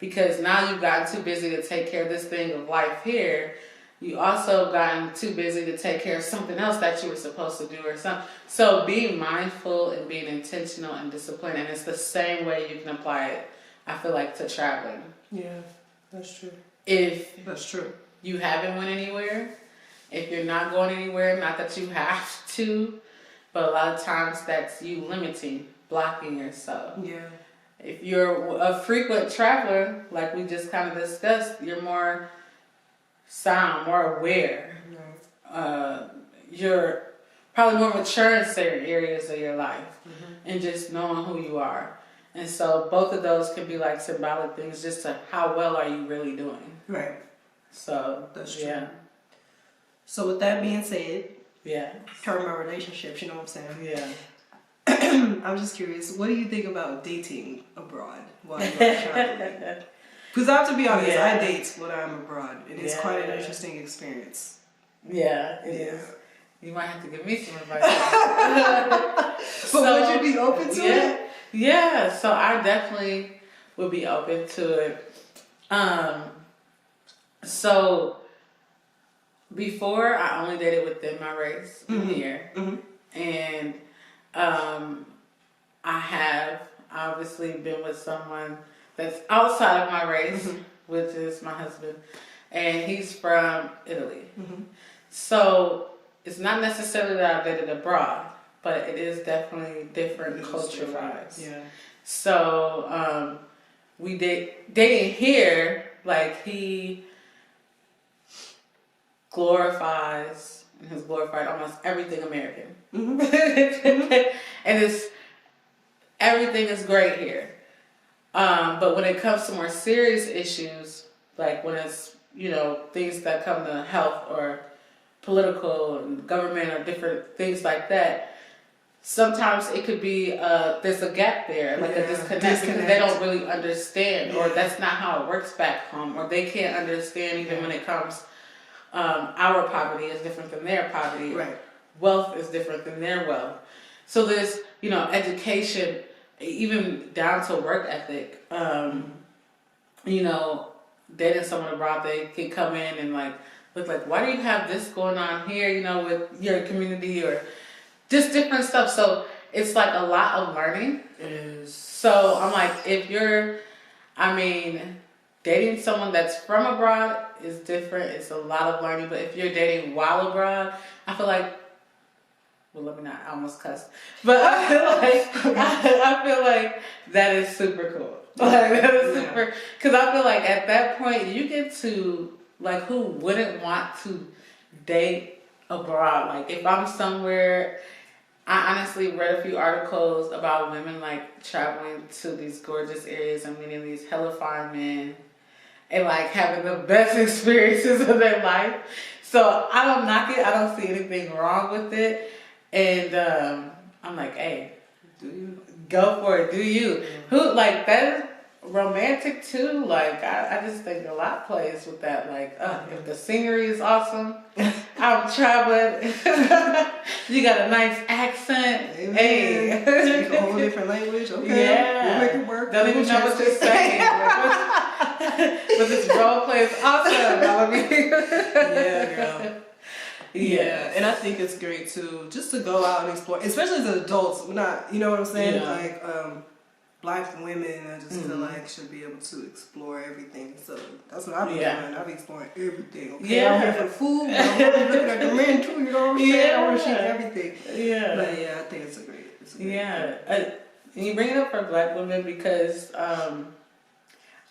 Because now you've gotten too busy to take care of this thing of life here. You also gotten too busy to take care of something else that you were supposed to do or something. So being mindful and being intentional and disciplined, and it's the same way you can apply it, I feel to traveling. Yeah, that's true. That's true. You haven't went anywhere, if you're not going anywhere, not that you have to, but a lot of times that's you limiting, blocking yourself. Yeah. If you're a frequent traveler, like we just kind of discussed, you're more sound, more aware. You're probably more mature in certain areas of your life, and just knowing who you are. And so both of those can be like symbolic things, just to how well are you really doing. Right. So that's true. Yeah. So with that being said, talking about relationships, you know what I'm saying? Yeah. I'm just curious, what do you think about dating abroad while you're traveling? Because I have to be honest, I date when I'm abroad, and it's quite an interesting experience. Yeah, it is. You might have to give me some advice. But would you be open to it? Yeah, so I definitely would be open to it. So before, I only dated within my race here, and I have obviously been with someone that's outside of my race, which is my husband, and he's from Italy. So it's not necessarily that I dated abroad, but it is definitely different culture vibes. Yeah. So we dating here, like he glorifies and has glorified almost everything American, and everything is great here. But when it comes to more serious issues, like when it's, things that come to health or political and government or different things like that, sometimes it could be there's a gap there, like a disconnect, because they don't really understand, or that's not how it works back home, or they can't understand even when it comes. Our poverty is different than their poverty. Right. Wealth is different than their wealth. So there's, education, even down to work ethic. Dating someone abroad, they can come in and look like, why do you have this going on here, with your community, or just different stuff. So it's like a lot of learning. It is. So I'm like, dating someone that's from abroad is different. It's a lot of learning. But if you're dating while abroad, I feel like, I almost cussed. But I feel like that is super cool. That is super, because I feel like at that point you get to, who wouldn't want to date abroad? Like, if I'm somewhere, I honestly read a few articles about women traveling to these gorgeous areas and meeting these hella fine men and having the best experiences of their life. So I don't knock it. I don't see anything wrong with it. And I'm like, hey, do you go for it? Do you? Who that is romantic too? I just think a lot plays with that. If the scenery is awesome, I'm traveling. You got a nice accent. Hey, speak a whole different language. Okay, we'll make it work. Don't even know what you're saying. But this role play is awesome. Yeah, girl. Yeah, and I think it's great too, just to go out and explore, especially as adults. We're not, you know what I'm saying? Black women, I just feel like should be able to explore everything. So that's what I've been doing. I've been exploring everything. Okay, I'm here for the food, but I'm looking at the men too. You know what I'm saying? I want to see everything. Yeah, but I think it's a great. And you bring it up for Black women because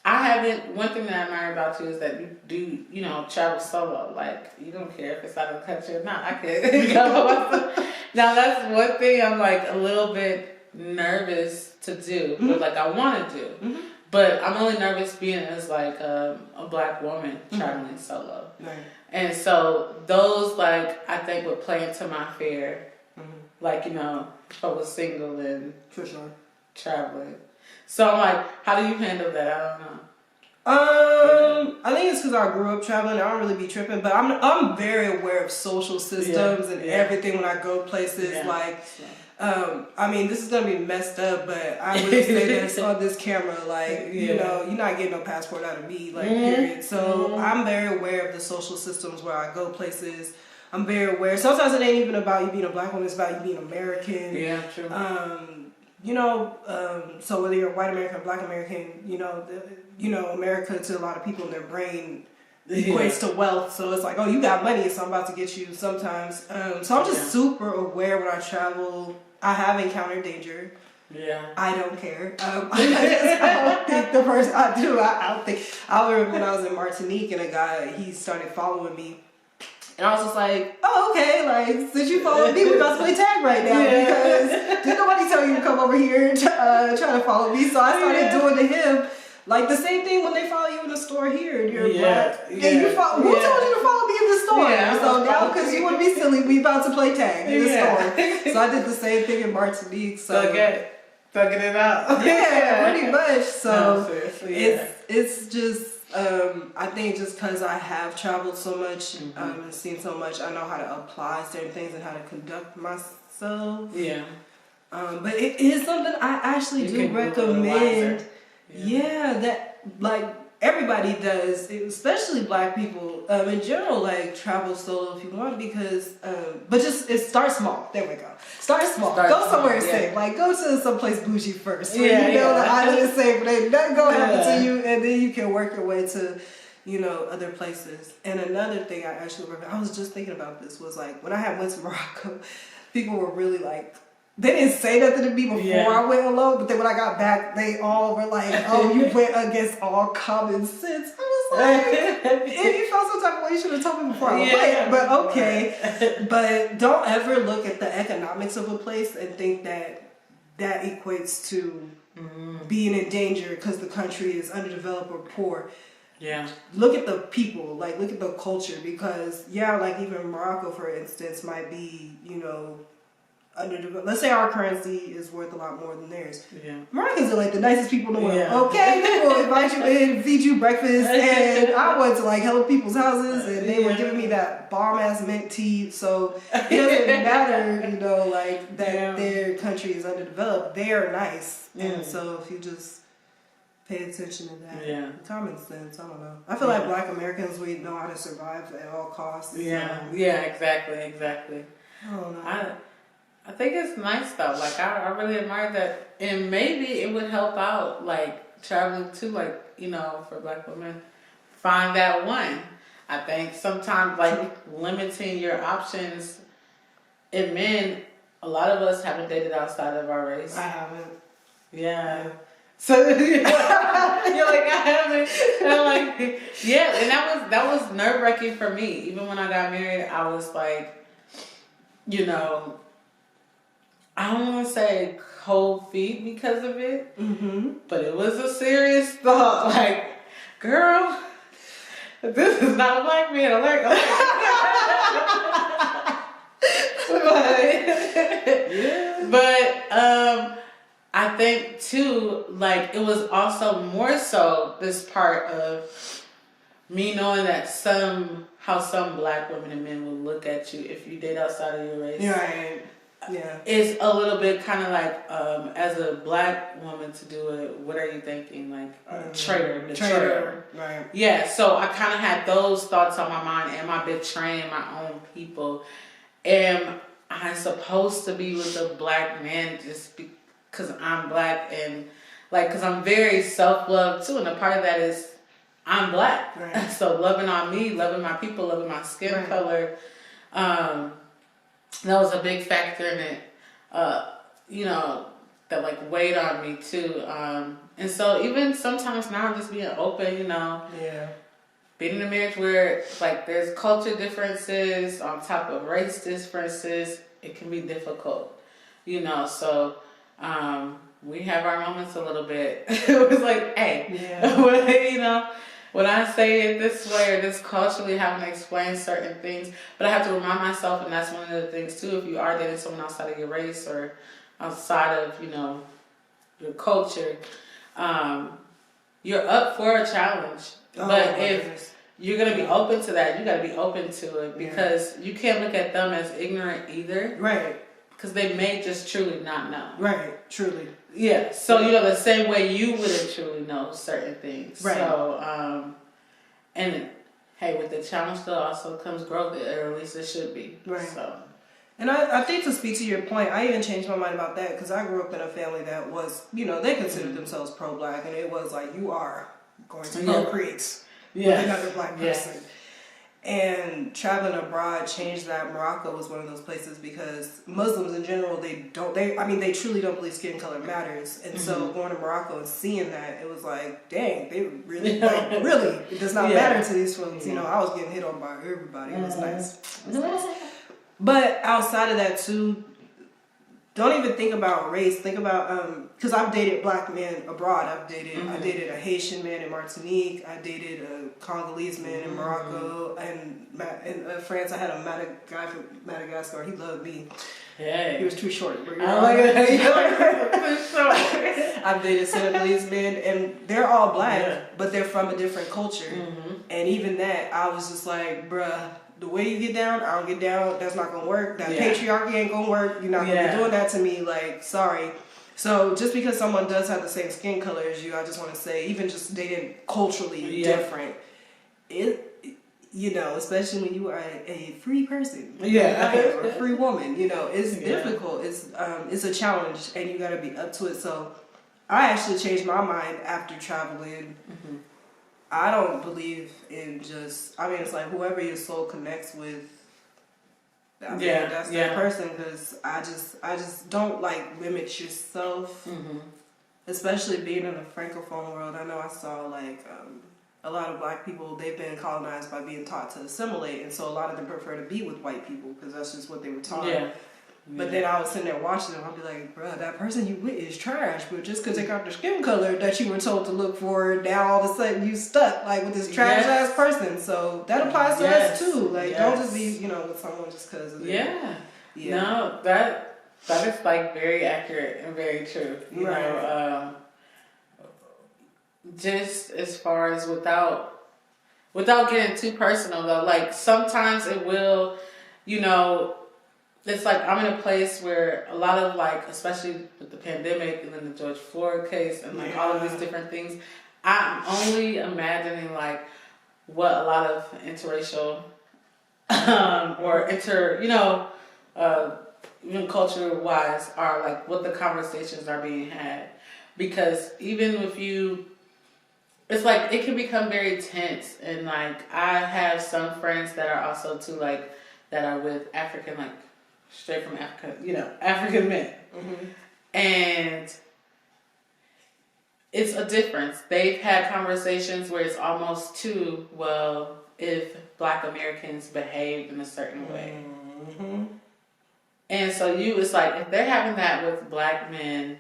one thing that I admire about you is that you do, travel solo. You don't care if it's out of the country or not. I could go. Now that's one thing I'm a little bit nervous to do, but I want to do. But I'm only nervous being as a Black woman traveling solo. Right. And so those I think would play into my fear. If I was single and for sure traveling. So I'm how do you handle that? I don't know. I think it's because I grew up traveling. I don't really be tripping, but I'm very aware of social systems and everything when I go places. This is gonna be messed up, but I would say this on this camera. You're not getting no passport out of me. Period. So I'm very aware of the social systems where I go places. I'm very aware. Sometimes it ain't even about you being a Black woman. It's about you being American. Yeah, true. So whether you're white American, Black American, America to a lot of people in their brain equates to wealth. So it's you got money, so I'm about to get you sometimes. So I'm just super aware when I travel. I have encountered danger. Yeah. I don't care. I don't think the person I do. I don't think. I remember when I was in Martinique and a guy, he started following me. And I was just like, oh, okay, like, since you follow me, we're about to play tag right now. Because did nobody tell you to come over here and try to follow me? So I started doing to him, like, the same thing when they follow you in the store here and you're black. And you follow, who told you to follow me in the store? So now, because you want to be silly, we about to play tag in the store. So I did the same thing in Martinique. So thugging it out. Yeah, pretty much. So No, seriously, it's just I think just because I have traveled so much and seen so much, I know how to apply certain things and how to conduct myself. Yeah. But it is something I actually do recommend. Yeah, that like everybody does, especially Black people. In general, like travel solo if you want, because but just start small. There we go. Start small. Go somewhere safe. Like go to someplace bougie first. Where you know the island is safe, but ain't nothing gonna happen to you, and then you can work your way to, you know, other places. And another thing I actually remember, I was just thinking about this, was like when I went to Morocco, people were really like, they didn't say nothing to me before I went alone, but then when I got back, they all were like, oh, you went against all common sense. I was like, if you felt some type of way, you should have told me before I went. But okay. But don't ever look at the economics of a place and think that equates to being in danger because the country is underdeveloped or poor. Yeah. Look at the people, like look at the culture, because like even Morocco, for instance, might be, you know, let's say our currency is worth a lot more than theirs. Yeah. Moroccans are like the nicest people in the world. Yeah. Okay, they will invite you in, feed you breakfast, and I went to like hella people's houses, and they were giving me that bomb ass mint tea. So it doesn't matter, you know, like that their country is underdeveloped. They are nice, and so if you just pay attention to that, common sense. I don't know. I feel like Black Americans, we know how to survive at all costs. Yeah. So. Yeah. Exactly. I don't know. I think it's nice though. Like I really admire that, and maybe it would help out like traveling too. Like, you know, for Black women, find that one. I think sometimes like limiting your options. And men, a lot of us haven't dated outside of our race. I haven't. Yeah. So you're like I haven't. And I'm like and that was nerve wracking for me. Even when I got married, I was like, you know, I don't want to say cold feet because of it, but it was a serious thought. Like, girl, this is not a Black man. I'm like, but I think too, like it was also more so this part of me knowing that how some Black women and men will look at you if you date outside of your race. Right. Yeah. It's a little bit kind of like, as a Black woman to do it, what are you thinking? Like, traitor. Right. Yeah, so I kind of had those thoughts on my mind. Am I betraying my own people? Am I supposed to be with a Black man just because I'm Black? And, like, because I'm very self-love, too. And a part of that is I'm Black. Right. So loving on me, loving my people, loving my skin color. That was a big factor in it, you know, that like weighed on me too. And so even sometimes now I'm just being open, you know. Yeah. Being in a marriage where like there's culture differences on top of race differences, it can be difficult, you know. So we have our moments a little bit. It was like, hey, you know. When I say it this way or this culturally, having to explain certain things, but I have to remind myself, and that's one of the things too, if you are dating someone outside of your race or outside of, you know, your culture, you're up for a challenge. But if you're going to be open to that, you got to be open to it, because you can't look at them as ignorant either. Right. Because they may just truly not know. Right, truly. Yeah, so, you know, the same way you wouldn't truly know certain things. Right. So, and, hey, with the challenge still also comes growth, or at least it should be. Right. So. And I think to speak to your point, I even changed my mind about that, because I grew up in a family that was, you know, they considered themselves pro-Black, and it was like, you are going to procreate with another Black person. And traveling abroad changed that. Morocco was one of those places because Muslims in general, they truly don't believe skin color matters. And so going to Morocco and seeing that, it was like, dang, they really, really, it does not matter to these folks. You know, I was getting hit on by everybody. It was nice. It was nice. But outside of that too, don't even think about race. Think about, because I've dated black men abroad. I dated a Haitian man in Martinique. I dated a Congolese man in Morocco. And in France, I had a guy from Madagascar. He loved me. Hey. He was too short. Oh I've dated Senegalese men, and they're all black, but they're from a different culture. And even that, I was just like, bruh, the way you get down, I don't get down. That's not gonna work. That patriarchy ain't gonna work. You're not gonna be doing that to me. Like, sorry. So just because someone does have the same skin color as you, I just want to say, even just dating culturally different, you know, especially when you are a free person, or a free woman, you know, it's difficult. It's a challenge, and you got to be up to it. So I actually changed my mind after traveling. I don't believe in just, it's like whoever your soul connects with, that's that person, because I just don't like limit yourself, especially being in the Francophone world. I know I saw like a lot of black people, they've been colonized by being taught to assimilate, and so a lot of them prefer to be with white people because that's just what they were taught. But then I was sitting there watching them, I'd be like, bruh, that person you with is trash, but just because they got the skin color that you were told to look for, now all of a sudden you stuck like with this trash ass person. So that applies to us too. Like, don't just be, you know, with someone just because of it. No, that is like very accurate and very true. You know, just as far as without getting too personal though, like sometimes it will, you know, it's like I'm in a place where a lot of like, especially with the pandemic and then the George Floyd case and like all of these different things, I'm only imagining like what a lot of interracial or even culture wise are like, what the conversations are being had. Because even if it's like it can become very tense, and like I have some friends that are also too like that are with African, like straight from Africa, you know, African men. And it's a difference. They've had conversations where it's almost too, well, if Black Americans behaved in a certain way. And so it's like, if they're having that with Black men,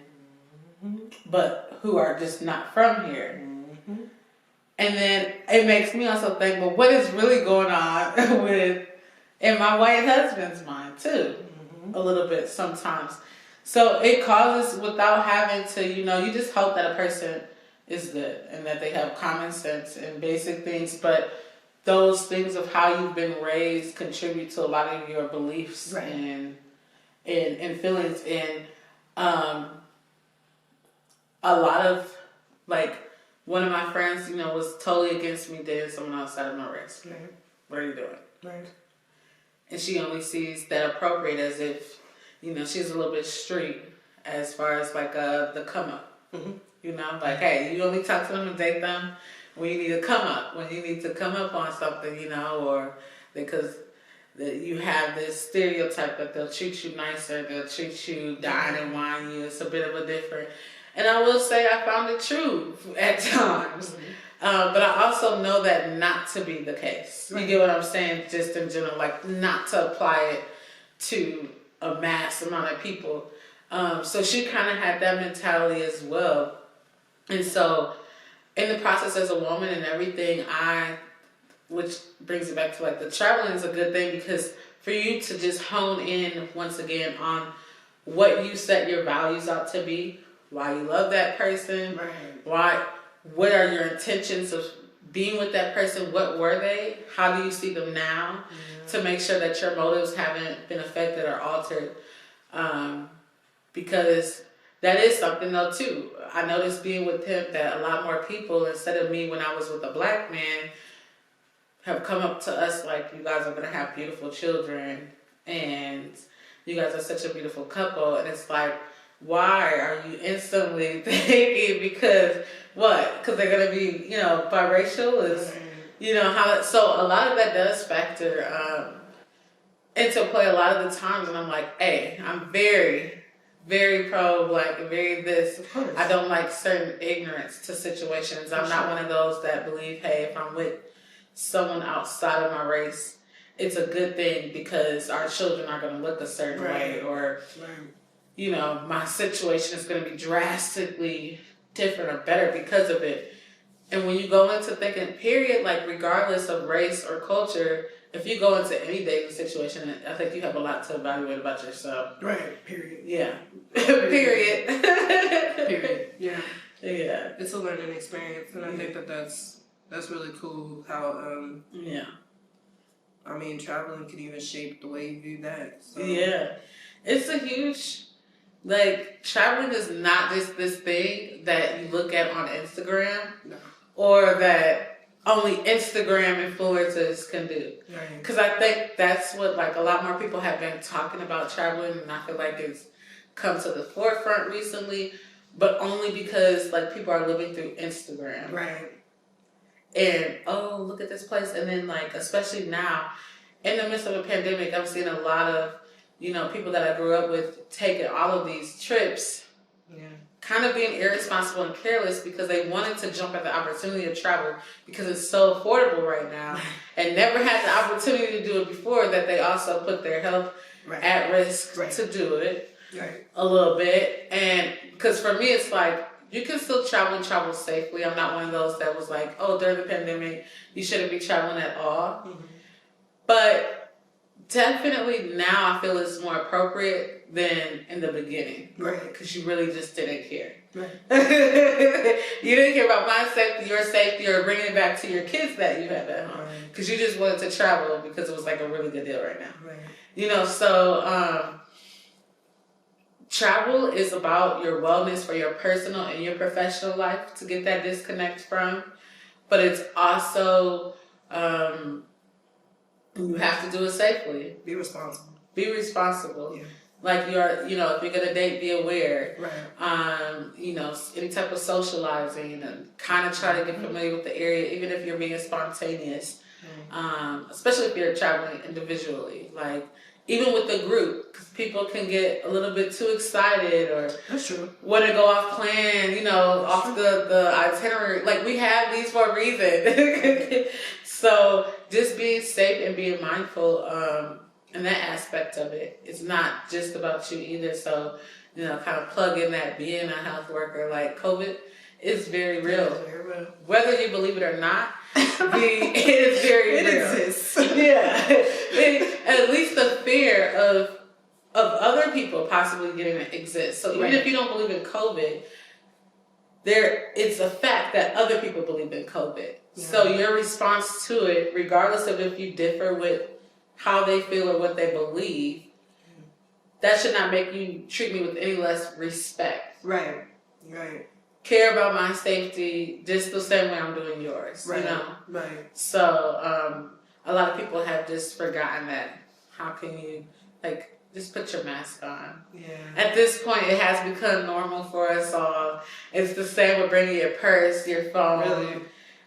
but who are just not from here. And then it makes me also think, well, what is really going on in my white husband's mind too, a little bit sometimes. So it causes, without having to, you know, you just hope that a person is good and that they have common sense and basic things, but those things of how you've been raised contribute to a lot of your beliefs and feelings. And a lot of, like, one of my friends, you know, was totally against me dating someone outside of my race. What are you doing? And she only sees that appropriate as if, you know, she's a little bit street as far as like the come up. You know, like, hey, you only talk to them and date them when you need to come up, on something, you know, or because you have this stereotype that they'll treat you nicer, they'll treat you, dine and wine you. It's a bit of a different. And I will say I found it true at times. But I also know that not to be the case. You get what I'm saying? Just in general, like not to apply it to a mass amount of people. So she kind of had that mentality as well. And so in the process as a woman and everything, which brings it back to like the traveling is a good thing, because for you to just hone in once again on what you set your values out to be, why you love that person, what are your intentions of being with that person, what were they, how do you see them now, to make sure that your motives haven't been affected or altered, because that is something though too. I noticed being with him that a lot more people, instead of me when I was with a Black man, have come up to us like, you guys are going to have beautiful children and you guys are such a beautiful couple. And it's like, why are you instantly thinking, because what? Because they're going to be, you know, biracial? you know how. So a lot of that does factor into play a lot of the times, and I'm like, hey, I'm very, very pro black and very this. Of course. I don't like certain ignorance to situations. I'm not one of those that believe, hey, if I'm with someone outside of my race, it's a good thing because our children are going to look a certain way, or you know, my situation is going to be drastically different or better because of it. And when you go into thinking, period, like regardless of race or culture, if you go into any dating situation, I think you have a lot to evaluate about yourself. Right. Period. Yeah. Period. Period. Yeah. Yeah. It's a learning experience, and I think that's really cool. How yeah. I mean, traveling can even shape the way you view that. So. Yeah. It's a huge, like, traveling is not just this thing that you look at on Instagram, or that only Instagram influencers can do. Because I think that's what, like, a lot more people have been talking about traveling, and I feel like it's come to the forefront recently, but only because, like, people are living through Instagram. Right. And, oh, look at this place. And then, like, especially now, in the midst of a pandemic, I'm seeing a lot of, you know, people that I grew up with taking all of these trips, kind of being irresponsible and careless because they wanted to jump at the opportunity of travel because it's so affordable right now, and never had the opportunity to do it before, that they also put their health at risk to do it a little bit. And because for me, it's like, you can still travel and travel safely. I'm not one of those that was like, oh, during the pandemic, you shouldn't be traveling at all. Mm-hmm. But definitely now I feel it's more appropriate than in the beginning. Right. Because you really just didn't care. Right. You didn't care about my safety, your safety, or bringing it back to your kids that you have at home. Because you just wanted to travel because it was like a really good deal right now. Right. You know, so travel is about your wellness for your personal and your professional life, to get that disconnect from. But it's also, you have to do it safely. Be responsible. Be responsible. Yeah. Like, you're, you know, if you're going to date, be aware. Right. You know, any type of socializing, and kind of try to get familiar with the area, even if you're being spontaneous. Especially if you're traveling individually. Like, even with the group, because people can get a little bit too excited, or that's true, want to go off plan, you know, that's off the itinerary. Like, we have these for a reason. So just being safe and being mindful, and that aspect of it, it's not just about you either. So, you know, kind of plug in that being a health worker. Like, COVID is very real. Whether you believe it or not, it is very real. It exists. Yeah. At least the fear of other people possibly getting it exists. So even if you don't believe in COVID, it's a fact that other people believe in COVID. Yeah. So your response to it, regardless of if you differ with how they feel or what they believe, that should not make you treat me with any less respect. Right. Care about my safety just the same way I'm doing yours. Right. You know? Right. So a lot of people have just forgotten that. How can you, like, just put your mask on? Yeah. At this point, it has become normal for us all. It's the same with bringing your purse, your phone. Really?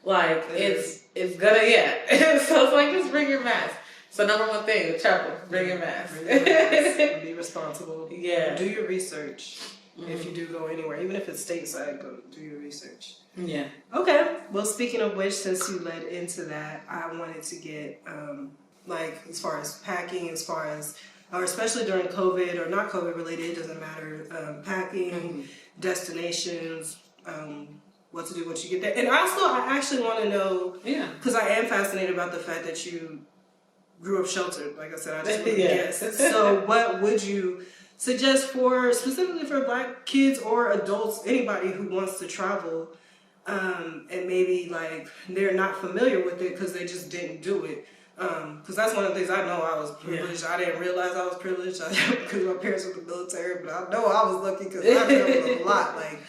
Like, it's gonna, so it's like, just bring your mask. So number one thing, travel, bring your mask. Bring your mask. Be responsible. Yeah. Do your research. Mm-hmm. If you do go anywhere, even if it's stateside, go do your research. Yeah. Okay. Well, speaking of which, since you led into that, I wanted to get, like, as far as packing, or especially during COVID or not COVID related, it doesn't matter, packing, destinations, what to do once you get there. And also, I actually want to know, because I am fascinated about the fact that you grew up sheltered. Like I said, I just want to guess. So what would you suggest specifically for Black kids or adults, anybody who wants to travel, and maybe, like, they're not familiar with it because they just didn't do it? Because that's one of the things I know I was privileged. I didn't realize I was privileged because my parents were in the military, but I know I was lucky because I traveled a lot. Like,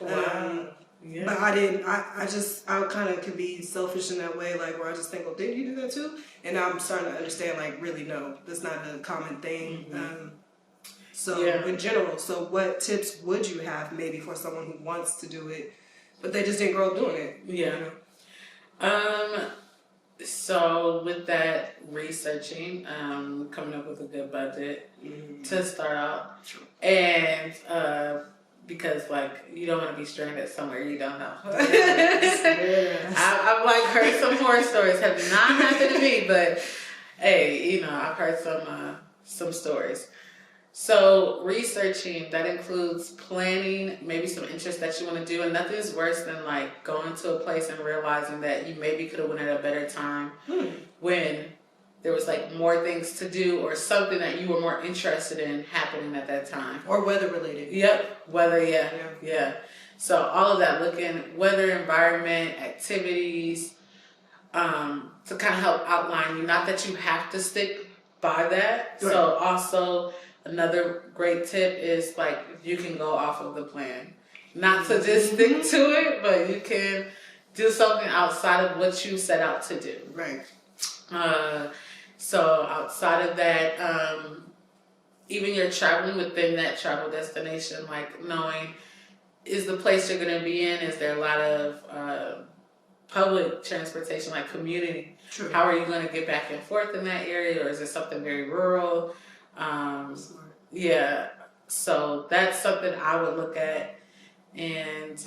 but I didn't. I kind of could be selfish in that way, like, where I just think, well, didn't you do that too? And now I'm starting to understand, like, really, no, that's not a common thing. In general, so what tips would you have maybe for someone who wants to do it, but they just didn't grow up doing it? Yeah. You know? So with that, researching, coming up with a good budget to start out, and because like you don't want to be stranded somewhere you don't know. Yes. I've like heard some horror stories. Have not happened to me, but hey, you know I've heard some stories. So researching, that includes planning, maybe some interests that you want to do, and nothing's worse than like going to a place and realizing that you maybe could have went at a better time when there was like more things to do or something that you were more interested in happening at that time. Or weather related. Yep, weather, yeah. So all of that, looking weather, environment, activities, to kind of help outline you. Not that you have to stick by that. Right. So also another great tip is like you can go off of the plan. Not to just stick to it, but you can do something outside of what you set out to do. Right. So outside of that, even you're traveling within that travel destination, like knowing, is the place you're going to be in, is there a lot of public transportation, like community? True. How are you going to get back and forth in that area, or is it something very rural? Yeah, so that's something I would look at. And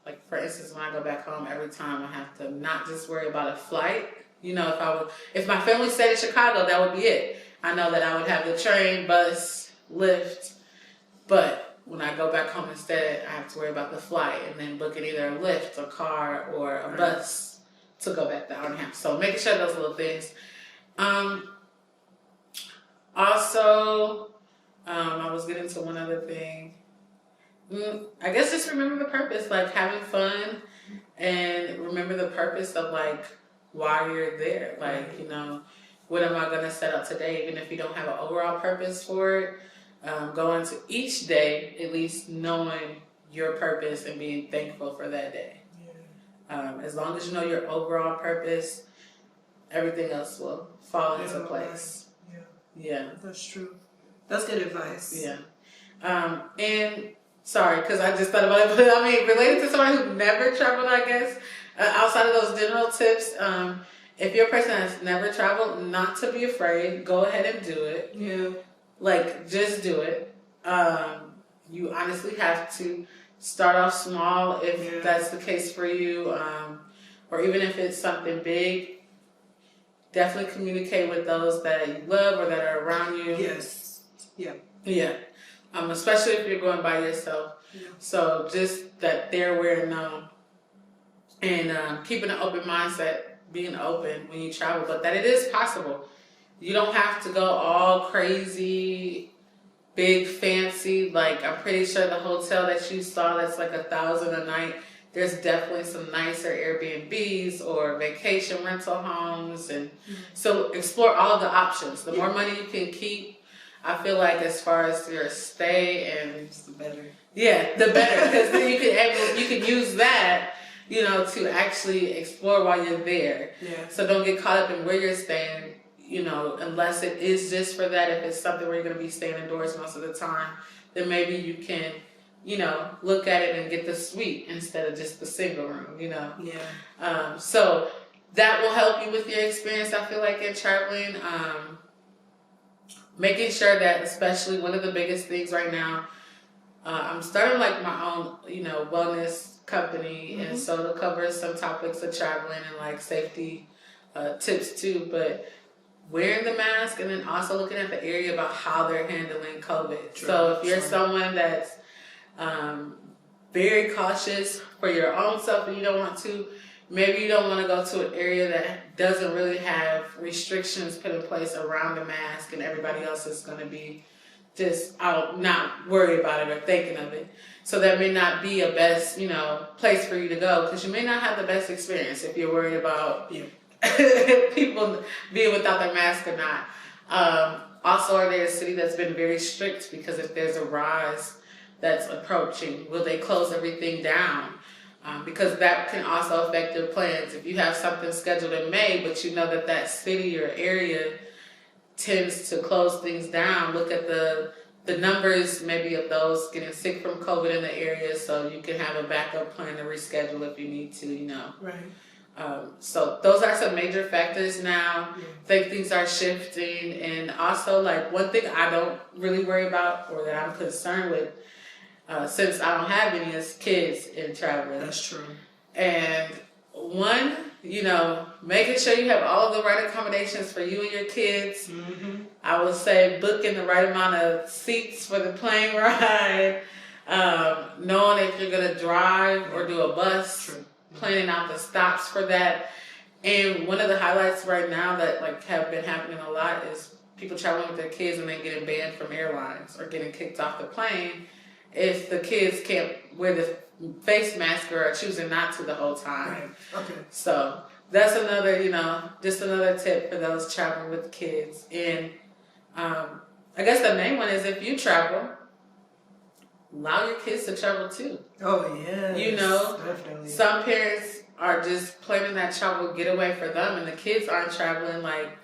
like for instance, when I go back home, every time I have to not just worry about a flight. You know, if my family stayed in Chicago, that would be it. I know that I would have the train, bus, Lyft, but when I go back home instead, I have to worry about the flight and then booking either a Lyft, a car, or a bus to go back the hour and a half. So making sure those little things. Also, I was getting to one other thing. I guess just remember the purpose, like having fun, and remember the purpose of like why you're there. Like, you know, what am I going to set out today? Even if you don't have an overall purpose for it, go into each day at least knowing your purpose and being thankful for that day. As long as you know your overall purpose, everything else will fall into place. Yeah. That's true. That's good advice. Yeah. And sorry, because I just thought about it, but I mean, related to somebody who never traveled, I guess, outside of those general tips, if you're a person that's never traveled, not to be afraid, go ahead and do it. Yeah. Like, just do it. You honestly have to start off small if that's the case for you, or even if it's something big. Definitely communicate with those that you love or that are around you. Yes. Yeah. Yeah. Especially if you're going by yourself. Yeah. So just that they're aware and known. And keeping an open mindset, being open when you travel, but that it is possible. You don't have to go all crazy, big, fancy. Like, I'm pretty sure the hotel that you saw that's like $1,000 a night, there's definitely some nicer Airbnbs or vacation rental homes. And so explore all of the options. The more money you can keep, I feel like as far as your stay, and the better. Yeah, the better, because then you can use that, you know, to actually explore while you're there. Yeah. So don't get caught up in where you're staying, you know, unless it is just for that. If it's something where you're going to be staying indoors most of the time, then maybe you can, you know, look at it and get the suite instead of just the single room, you know. Yeah. So that will help you with your experience, I feel like, in traveling. Making sure that, especially one of the biggest things right now, I'm starting like my own, you know, wellness company, and so it'll cover some topics of traveling and like safety tips too, but wearing the mask and then also looking at the area about how they're handling COVID. True, so if you're someone that's very cautious for your own self and you don't want to, maybe you don't want to go to an area that doesn't really have restrictions put in place around the mask and everybody else is going to be just out, not worried about it or thinking of it. So that may not be a best, you know, place for you to go, because you may not have the best experience if you're worried about people being without their mask or not. Also, are they a city that's been very strict? Because if there's a rise that's approaching, will they close everything down? Because that can also affect your plans. If you have something scheduled in May, but you know that that city or area tends to close things down, look at the numbers maybe of those getting sick from COVID in the area, so you can have a backup plan to reschedule if you need to, you know. Right. So those are some major factors now. I think things are shifting. And also, like, one thing I don't really worry about or that I'm concerned with, since I don't have any, is kids in traveling. That's true. And one, making sure you have all the right accommodations for you and your kids. Mm-hmm. I would say booking the right amount of seats for the plane ride, knowing if you're going to drive or do a bus. True. Planning out the stops for that. And one of the highlights right now that have been happening a lot is people traveling with their kids and then getting banned from airlines or getting kicked off the plane if the kids can't wear the face mask or are choosing not to the whole time. Right. Okay. So that's another, just another tip for those traveling with kids. And I guess the main one is if you travel, allow your kids to travel too. Oh, yeah. Definitely. Some parents are just planning that travel getaway for them, and the kids aren't traveling. Like,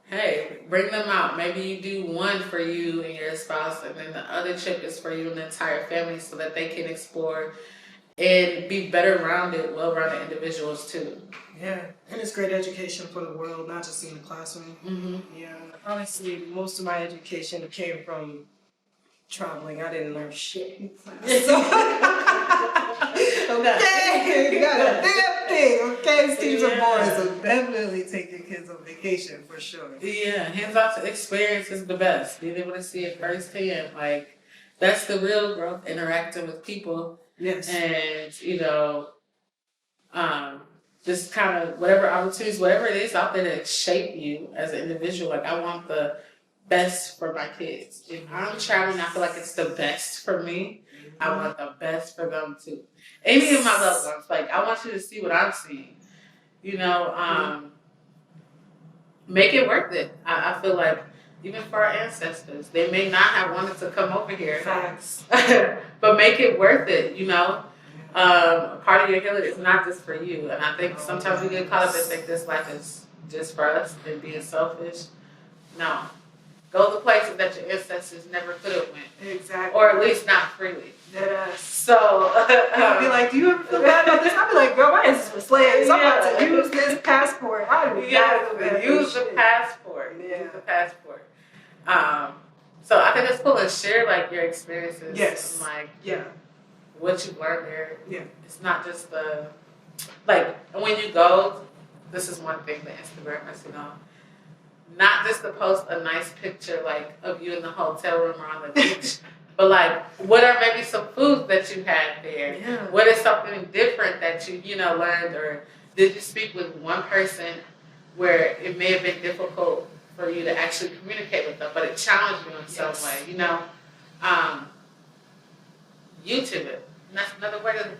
hey, bring them out. Maybe you do one for you and your spouse, and then the other trip is for you and the entire family so that they can explore and be better-rounded, well-rounded individuals too. Yeah, and it's great education for the world, not just in the classroom. Mm-hmm. Yeah, honestly, most of my education came from traveling. I didn't learn shit in class. So okay, not a damn thing. Okay, students are boring, so definitely take your kids on vacation for sure. Yeah, hands-on experience is the best. Being able to see it firsthand, that's the real growth. Interacting with people. Yes, and just kind of whatever opportunities, whatever it is out there that shape you as an individual. Like, I want the best for my kids. If I'm traveling, I feel like it's the best for me. I want the best for them too. Any of my loved ones. Like, I want you to see what I'm seeing. Make it worth it. I feel like even for our ancestors, they may not have wanted to come over here. Facts. But make it worth it, part of your healing is not just for you. And I think sometimes we get caught up and think this life is just for us and being selfish. No. Go to places that your ancestors never could have went. Exactly. Or at least not freely. Deadass. So, I'll be like, do you ever feel bad about this? I'll be like, girl, my ancestors were slaves. I'm about to use this passport. Use the passport. Yeah. Use the passport. So I think it's cool to share your experiences. Yes. And, what you've learned there. Yeah. It's not just when you go, this is one thing that Instagram has, not just to post a nice picture of you in the hotel room or on the beach, but what are maybe some foods that you had there? Yeah. What is something different that you learned, or did you speak with one person where it may have been difficult for you to actually communicate with them, but it challenged you in some way, YouTube it. And that's another way to,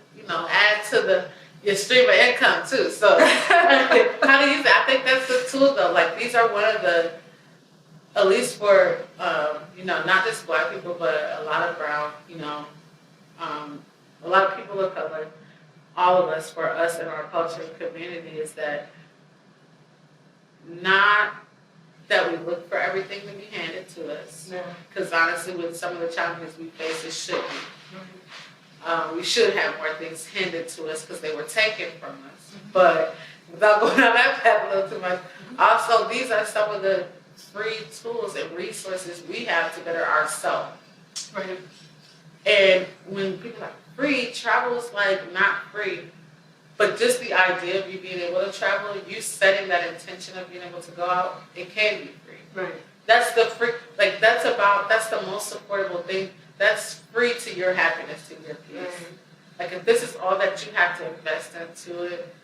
add to your stream of income too. So how do you use it? I think that's the tool though. These are one of the, at least for, not just Black people, but a lot of brown, a lot of people of color, all of us, for us in our culture and community, is that not that we look for everything to be handed to us. Because honestly, with some of the challenges we face, it should be. We should have more things handed to us because they were taken from us. But without going down that path a little too much, also these are some of the free tools and resources we have to better ourselves. Right. And when people are free, travel is not free. But just the idea of you being able to travel, you setting that intention of being able to go out, it can be free. Right. That's the free, that's the most affordable thing. That's free to your happiness, to your peace. Right. If this is all that you have to invest into it,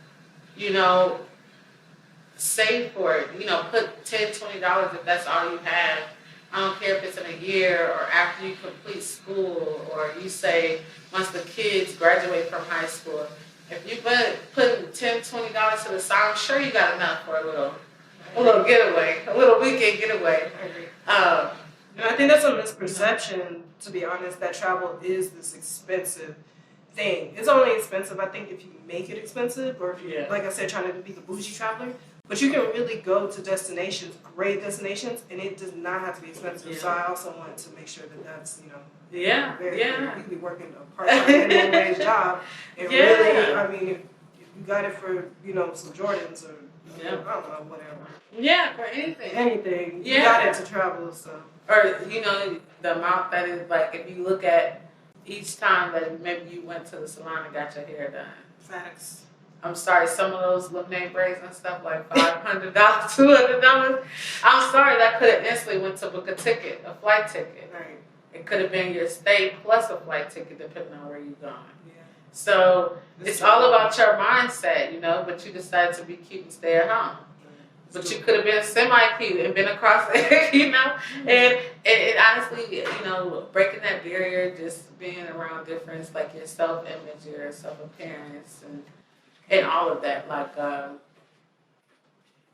save for it. Put $10, $20 if that's all you have. I don't care if it's in a year or after you complete school, or you say once the kids graduate from high school. If you put $10, $20 to the side, I'm sure you got enough for a little getaway, a little weekend getaway. And I think that's a misperception, to be honest, that travel is this expensive thing. It's only expensive, I think, if you make it expensive, or if you're, like I said, trying to be the bougie traveler. But you can really go to destinations, great destinations, and it does not have to be expensive. So I also want to make sure that that's, very, you could be working a part-time minimum wage job. And really, I mean, if you got it for, you know, some Jordans or, Yeah. I don't know, whatever. Yeah, for anything. Anything. Yeah. You got it to travel, so. Or, you know, the amount that is, like, if you look at each time that maybe you went to the salon and got your hair done. Facts. I'm sorry, some of those lemonade braids and stuff, like $500, $200. I'm sorry, that could have instantly went to book a ticket, a flight ticket. Right. It could have been your stay plus a flight ticket, depending on where you're going. Yeah. So it's all about your mindset, you know, but you decided to be cute and stay at home. But you could have been semi-cute and been across there, you know? And it honestly, you know, breaking that barrier, just being around difference, like your self-image, your self-appearance, and all of that. Like,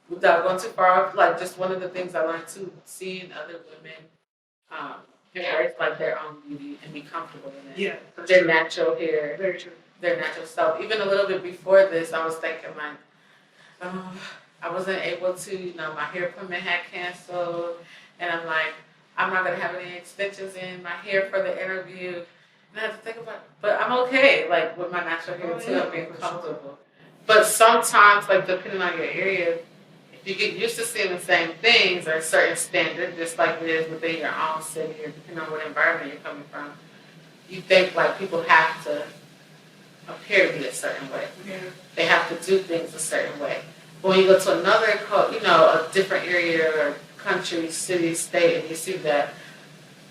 without going too far off, like, just one of the things I learned too, seeing other women embrace, like, their own beauty and be comfortable in it. Yeah. Their natural hair. Very true. Their natural self. Even a little bit before this, I was thinking, like, I wasn't able to, you know, my hair appointment had canceled, and I'm like, I'm not gonna have any extensions in my hair for the interview. And I had to think about it. But I'm okay, like, with my natural hair too, I'm being comfortable. Sure. But sometimes, like, depending on your area, if you get used to seeing the same things or a certain standard, just like it is within your own city or depending on what environment you're coming from, you think, like, people have to appear to be a certain way. Yeah. They have to do things a certain way. But when you go to another, you know, a different area or country, city, state, and you see that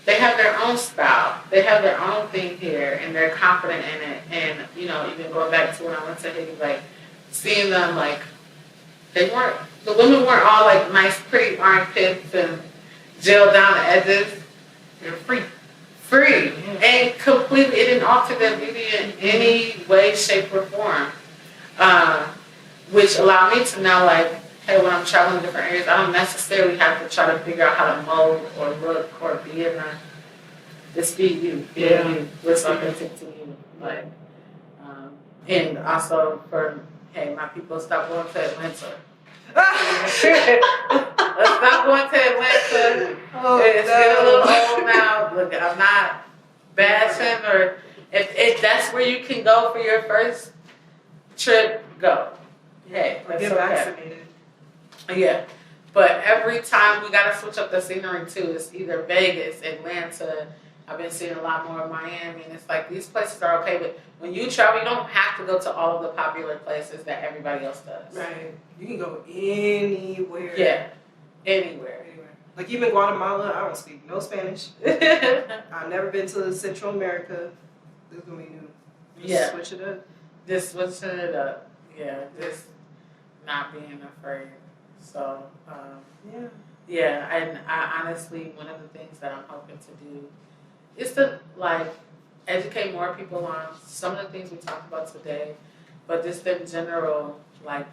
they have their own style, they have their own thing here, and they're confident in it. And, you know, even going back to when I went to Haiti, like, seeing them, like, the women weren't all, like, nice, pretty armpits and gel down the edges. They're free. And completely, it didn't alter their beauty in any way, shape, or form. Which allowed me to know, like, hey, when I'm traveling to different areas, I don't necessarily have to try to figure out how to mold or look or be in a, just be you. Yeah. You. What's authentic to you. Like, and also for, hey, my people, stop going to Atlanta. Let's stop going to Atlanta. It's getting a little old now. Look, I'm not bashing, or if that's where you can go for your first trip, go. Hey, or get vaccinated. Yeah. But every time we gotta switch up the scenery too. It's either Vegas, Atlanta. I've been seeing a lot more of Miami, and it's like these places are okay, but when you travel, you don't have to go to all of the popular places that everybody else does. Right. You can go anywhere. Yeah. Anywhere. Like even Guatemala, I don't speak no Spanish. I've never been to Central America. This is gonna be new. Just switch it up. Just switching it up. Yeah. Just not being afraid. So, yeah, and I honestly, one of the things that I'm hoping to do is to, like, educate more people on some of the things we talked about today, but just in general, like,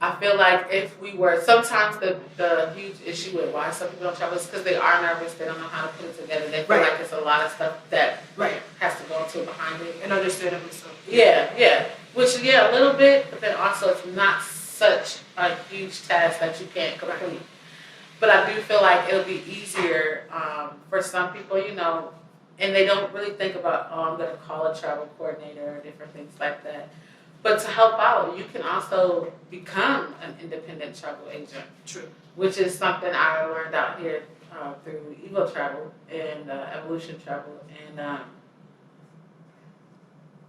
I feel like if we were, sometimes the huge issue with why some people don't travel is because they are nervous, they don't know how to put it together, they feel like it's a lot of stuff that has to go into behind it. And understandably so. Yeah. Which, a little bit, but then also it's not such a huge task that you can't complete. But I do feel like it'll be easier for some people, you know, and they don't really think about, I'm going to call a travel coordinator or different things like that. But to help out, you can also become an independent travel agent. True. Which is something I learned out here through Evo Travel and Evolution Travel. And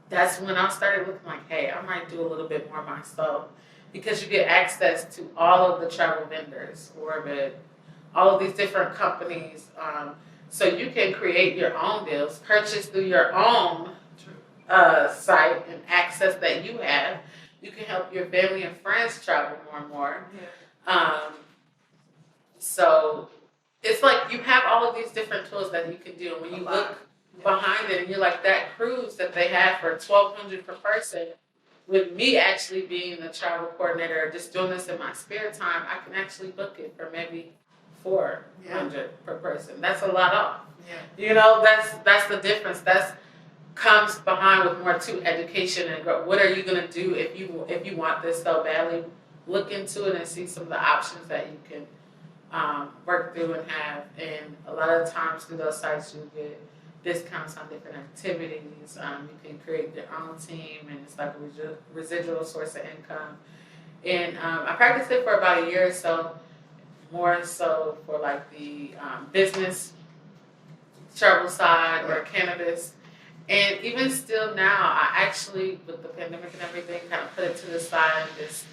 that's when I started looking like, hey, I might do a little bit more myself. Because you get access to all of the travel vendors, Orbit, all of these different companies. So you can create your own deals, purchase through your own site and access that you have. You can help your family and friends travel more and more. Yeah. So it's like you have all of these different tools that you can do. And when you look behind it and you're like, that cruise that they have for $1,200 per person, with me actually being the travel coordinator or just doing this in my spare time, I can actually book it for maybe $400 per person. That's a lot off. Yeah. You know, that's the difference. That's comes behind with more to education and what are you gonna do if you want this so badly. Look into it and see some of the options that you can work through and have. And a lot of times through those sites you get discounts on different activities. You can create your own team, and it's like a residual source of income. And I practiced it for about a year or so, more so for like the business travel side or cannabis. And even still now, I actually, with the pandemic and everything, kind of put it to the side and just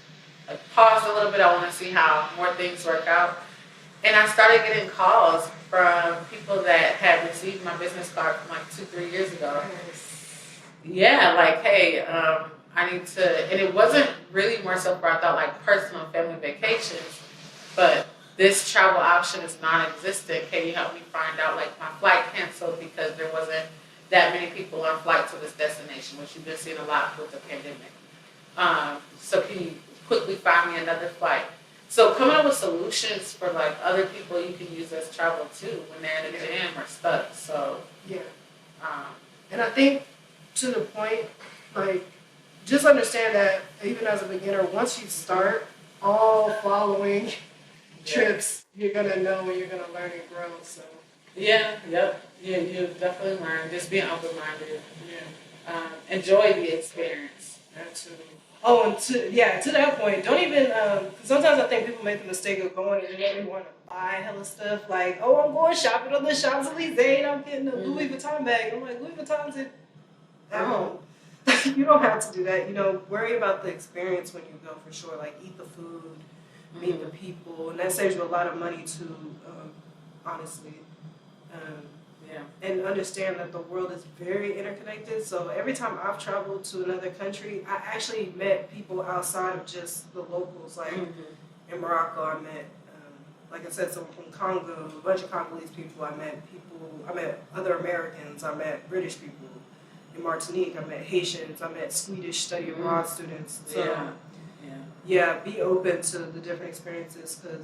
pause a little bit. I want to see how more things work out. And I started getting calls from people that had received my business card from like 2-3 years ago. Yeah, like, hey, I need to, and it wasn't really more so for, I thought, like personal family vacations, but this travel option is non-existent. Can you help me find out, like, my flight canceled because there wasn't that many people on flight to this destination, which you've been seeing a lot with the pandemic. So can you quickly find me another flight? So coming up with solutions for like other people you can use as travel too when they're in a jam or stuck. So yeah, and I think to the point, like, just understand that even as a beginner, once you start all following trips, you're gonna know and you're gonna learn and grow. So yeah, yep, yeah, you definitely learn. Just being open-minded. Yeah, enjoy the experience. Absolutely. Oh, and to that point, don't even, cause sometimes I think people make the mistake of going and they want to buy hella stuff, like, oh, I'm going shopping on the Champs-Elysees, I'm getting a Louis Vuitton bag. I'm like, Louis Vuitton's at home. You don't have to do that. You know, worry about the experience when you go for sure. Like, eat the food, meet the people, and that saves you a lot of money too, honestly. Yeah. And understand that the world is very interconnected. So every time I've traveled to another country, I actually met people outside of just the locals. Like in Morocco, I met, like I said, someone from Congo, a bunch of Congolese people. I met other Americans. I met British people. In Martinique, I met Haitians. I met Swedish study abroad students. So yeah, be open to the different experiences because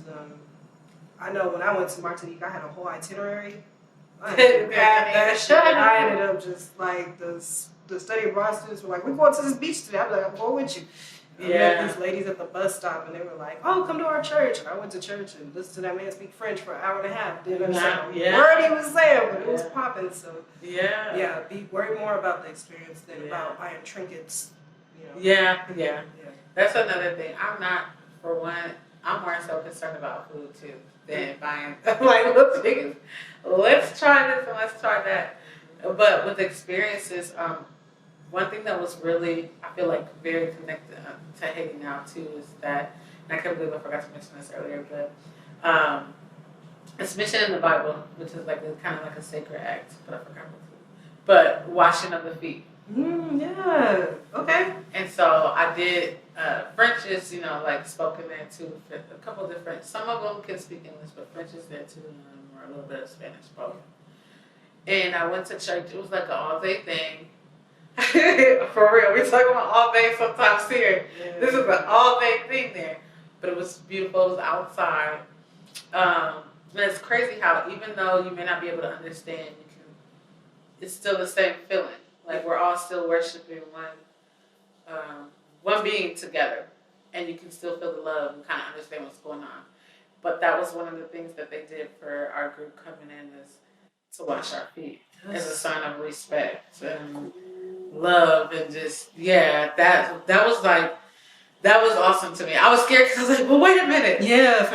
I know when I went to Martinique, I had a whole itinerary. I ended up just like the study abroad students were like, we're going to this beach today. I'm like, I'm going with you. I met these ladies at the bus stop and they were like, oh, come to our church. And I went to church and listened to that man speak French for an hour and a half. Didn't understand a word he was saying, but it was popping. So worry more about the experience than about buying trinkets. You know? Yeah. That's another thing. I'm not, for one, I'm more so concerned about food too than buying. Like, let's try this and let's try that. But with experiences, one thing that was really, I feel like, very connected to Haiti now too is that, and I can't believe I forgot to mention this earlier, but it's mentioned in the Bible, which is like kind of like a sacred act, but I forgot what it is. But washing of the feet. Yeah. Okay. And so I did. French is, like spoken there too. A couple different. Some of them can speak English, but French is there too, or a little bit of Spanish, both. And I went to church. It was like an all-day thing. For real, we talk about all day sometimes here. Yeah. This is an all-day thing there, but it was beautiful. It was outside. And it's crazy how even though you may not be able to understand, it's still the same feeling. Like we're all still worshiping one being together, and you can still feel the love and kind of understand what's going on. But that was one of the things that they did for our group coming in is to wash our feet as a sign of respect and love, and just that was awesome to me. I was scared because I was like, well, wait a minute. Yeah.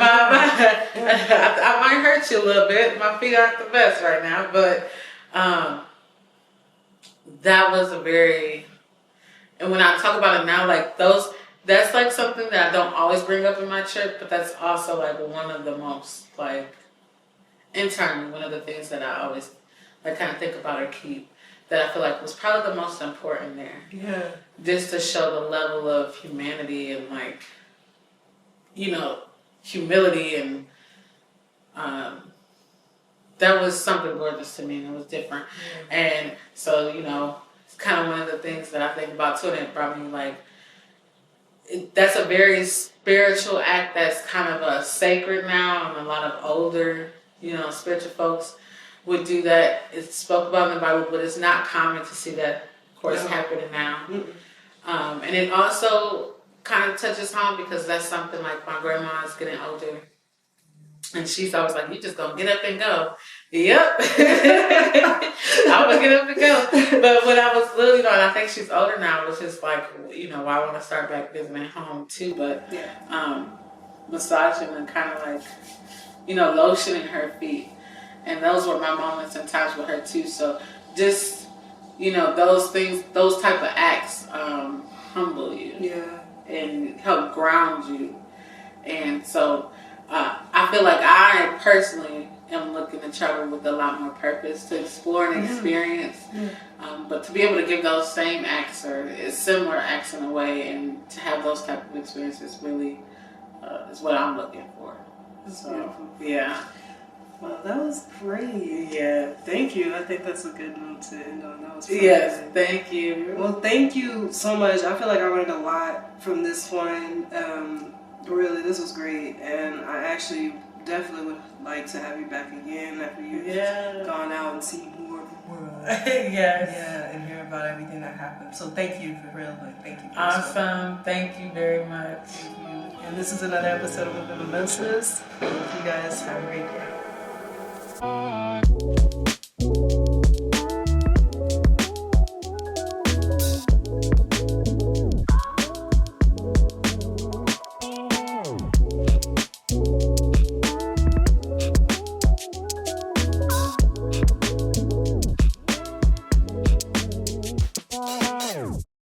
I might hurt you a little bit. My feet aren't the best right now, but that was a very, and when I talk about it now, like that's like something that I don't always bring up in my trip, but that's also like one of the most, like, internally, one of the things that I always like kind of think about or keep, that I feel like was probably the most important there. Yeah. Just to show the level of humanity and, like, humility, and that was something gorgeous to me, and it was different. Yeah. And so, it's kind of one of the things that I think about too, and it brought me, like, that's a very spiritual act that's kind of a sacred now, and a lot of older, spiritual folks would do that. It's spoke about in the Bible, but it's not common to see that, of course, happening now. And it also kind of touches home because that's something like my grandma is getting older. And she's always like, you just gonna get up and go. Yep. I would get up and go. But when I was little, and I think she's older now, it was just like, well, I want to start back visiting home too. But massaging and kind of like, lotioning her feet. And those were my moments and times with her too. So just, those things, those type of acts humble you. Yeah. And help ground you. And so I feel like I personally am looking to travel with a lot more purpose to explore and experience. But to be able to give those same acts or similar acts in a way and to have those type of experiences really is what I'm looking for. So, beautiful. Yeah. Well, that was great. Yeah. Thank you. I think that's a good note to end on. That was fun. Yes, thank you. Well, thank you so much. I feel like I learned a lot from this one. Really, this was great. And I actually definitely would like to have you back again after you've gone out and seen more of the world. Yes. Yeah, and hear about everything that happened. So thank you for real. Thank you. Awesome. Thank you very much. Thank you. And this is another episode of Mimosas. You guys have a great day.